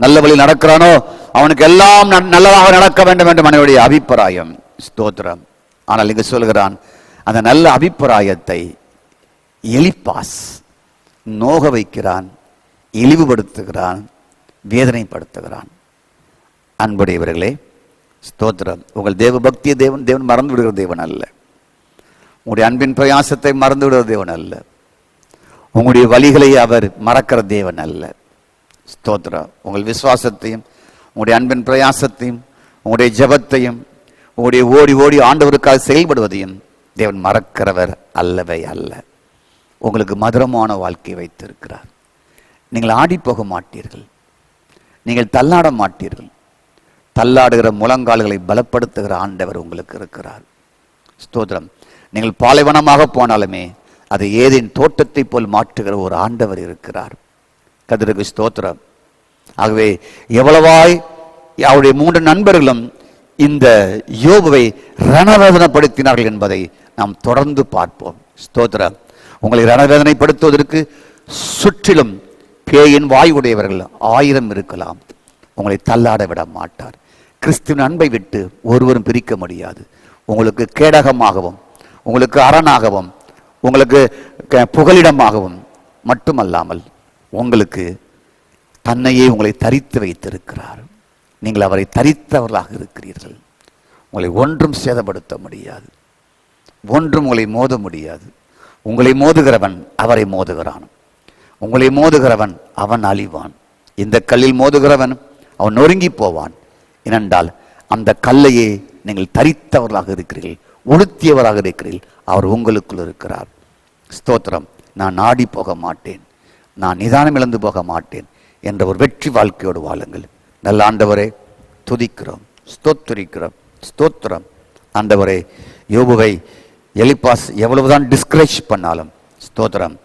நல்ல வழி நடக்கிறானோ அவனுக்கு எல்லாம் நல்லதாக நடக்க வேண்டும் என்று மனுடைய அபிப்பிராயம். ஸ்தோத்திரம். ஆனால் இங்கு சொல்கிறான், அந்த நல்ல அபிப்பிராயத்தை எலிப்பாஸ் நோக வைக்கிறான், இழிவுபடுத்துகிறான், வேதனைப்படுத்துகிறான். அன்புடையவர்களே, ஸ்தோத்திரம். உங்கள் தேவ பக்தியை தேவன் மறந்து விடுகிற தேவன் அல்ல. உங்களுடைய அன்பின் பிரயாசத்தை மறந்து விடுகிற தேவன் அல்ல. உங்களுடைய வழிகளை அவர் மறக்கிற தேவன் அல்ல. ஸ்தோத்திரம். உங்கள் விசுவாசத்தையும், உங்களுடைய அன்பின் பிரயாசத்தையும், உங்களுடைய ஜெபத்தையும், உங்களுடைய ஓடி ஓடி ஆண்டவருக்காக செயல்படுவதையும் தேவன் மறக்கிறவர் அல்லவே அல்ல. உங்களுக்கு மதுரமான வாழ்க்கை வைத்திருக்கிறார். நீங்கள் ஆடி போக மாட்டீர்கள், நீங்கள் தள்ளாட மாட்டீர்கள். தள்ளாடுகிற முழங்கால்களை பலப்படுத்துகிற ஆண்டவர் உங்களுக்கு இருக்கிறார். ஸ்தோத்திரம். நீங்கள் பாலைவனமாக போனாலுமே அதை ஏதேன் தோட்டத்தை போல் மாற்றுகிற ஒரு ஆண்டவர் இருக்கிறார். கர்த்தருக்கு ஸ்தோத்திரம். ஆகவே எவ்வளவாய் அவருடைய 3 நண்பர்களும் இந்த யோபுவை ரணவேதனைப்படுத்தினார்கள் என்பதை நாம் தொடர்ந்து பார்ப்போம். ஸ்தோத்திரம். உங்களை ரணவேதனைப்படுத்துவதற்கு சுற்றிலும் பேயின் வாய் உடையவர்கள் 1000 இருக்கலாம். உங்களை தள்ளாட விட மாட்டார். கிறிஸ்துவின் அன்பை விட்டு ஒருவரும் பிரிக்க முடியாது. உங்களுக்கு கேடகமாகவும், உங்களுக்கு அரணாகவும், உங்களுக்கு புகலிடமாகவும் மட்டுமல்லாமல் உங்களுக்கு தன்னையே உங்களை தரித்து வைத்திருக்கிறார். நீங்கள் அவரை தரித்தவர்களாக இருக்கிறீர்கள். உங்களை ஒன்றும் சேதப்படுத்த முடியாது, ஒன்றும் உங்களை மோத முடியாது. உங்களை மோதுகிறவன் அவரை மோதுகிறான், உங்களை மோதுகிறவன் அவன் அழிவான். இந்த கல்லில் மோதுகிறவன் அவன் நொறுங்கி போவான். ஏனென்றால் அந்த கல்லையே நீங்கள் தரித்தவர்களாக இருக்கிறீர்கள், உடுத்தியவராக இருக்கிறீர்கள். அவர் உங்களுக்குள் இருக்கிறார். ஸ்தோத்திரம். நான் நாடி போக மாட்டேன், நான் நிதானம் இழந்து போக மாட்டேன் என்ற ஒரு வெற்றி வாழ்க்கையோடு வாழுங்கள். நல்ல ஆண்டவரே, துதிக்கிறோம், ஸ்தோத்திரிக்கிறோம். ஸ்தோத்திரம் ஆண்டவரே. யோபுவை எலிப்பாஸ் எவ்வளவுதான் டிஸ்கரேஜ் பண்ணாலும் ஸ்தோத்திரம்,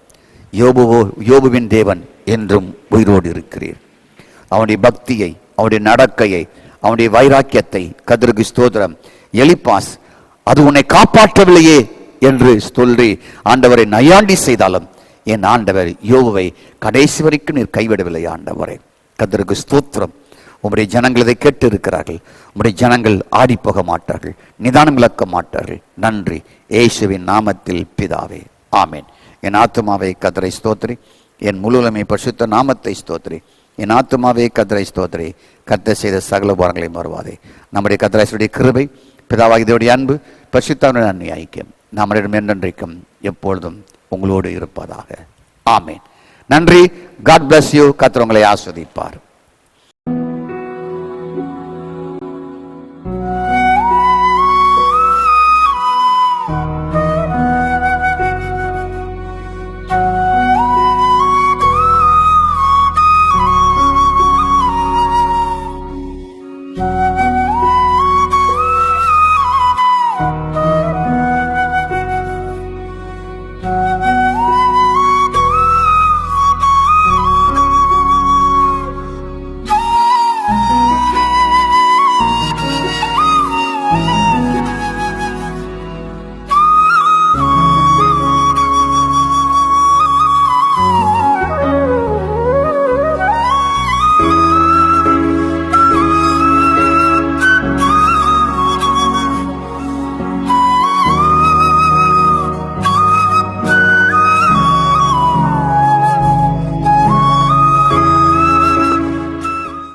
யோபுவின் தேவன் என்றும் உயிரோடு இருக்கிறீர். அவனுடைய பக்தியை, அவனுடைய நடக்கையை, அவனுடைய வைராக்கியத்தை கர்த்தருக்கு ஸ்தோத்திரம். எலிப்பாஸ் அது உன்னை காப்பாற்றவில்லையே என்று சொல்லி ஆண்டவரை நையாண்டி செய்தாலும் என் ஆண்டவர் யோபுவை கடைசி வரைக்கும் நீர் கைவிடவில்லை. ஆண்டவரே கர்த்தருக்கு ஸ்தோத்திரம். உம்முடைய ஜனங்கள் இதை கேட்டு இருக்கிறார்கள். உம்முடைய ஜனங்கள் ஆடி போக மாட்டார்கள், நிதானம் இழக்க மாட்டார்கள். நன்றி இயேசுவின் நாமத்தில் பிதாவே, ஆமேன். என் ஆத்துமாவை கர்த்தரை ஸ்தோத்திரி, என் முழுமை பரிசுத்த நாமத்தை ஸ்தோத்திரி. என் ஆத்துமாவே கர்த்தரை ஸ்தோத்திரி, கர்த்தர் செய்த சகல உபகாரங்களையும் மறவாதே. நம்முடைய கர்த்தருடைய கிருபை, பிதாவாகிய தேவனுடைய அன்பு, பரிசுத்தமுடைய அன்பின் ஐக்கியம் நம்மிடம் என்றென்றைக்கும் எப்பொழுதும் உங்களோடு இருப்பதாக. ஆமேன். நன்றி. God bless you. கர்த்தர் உங்களை ஆஸ்வதிப்பார்.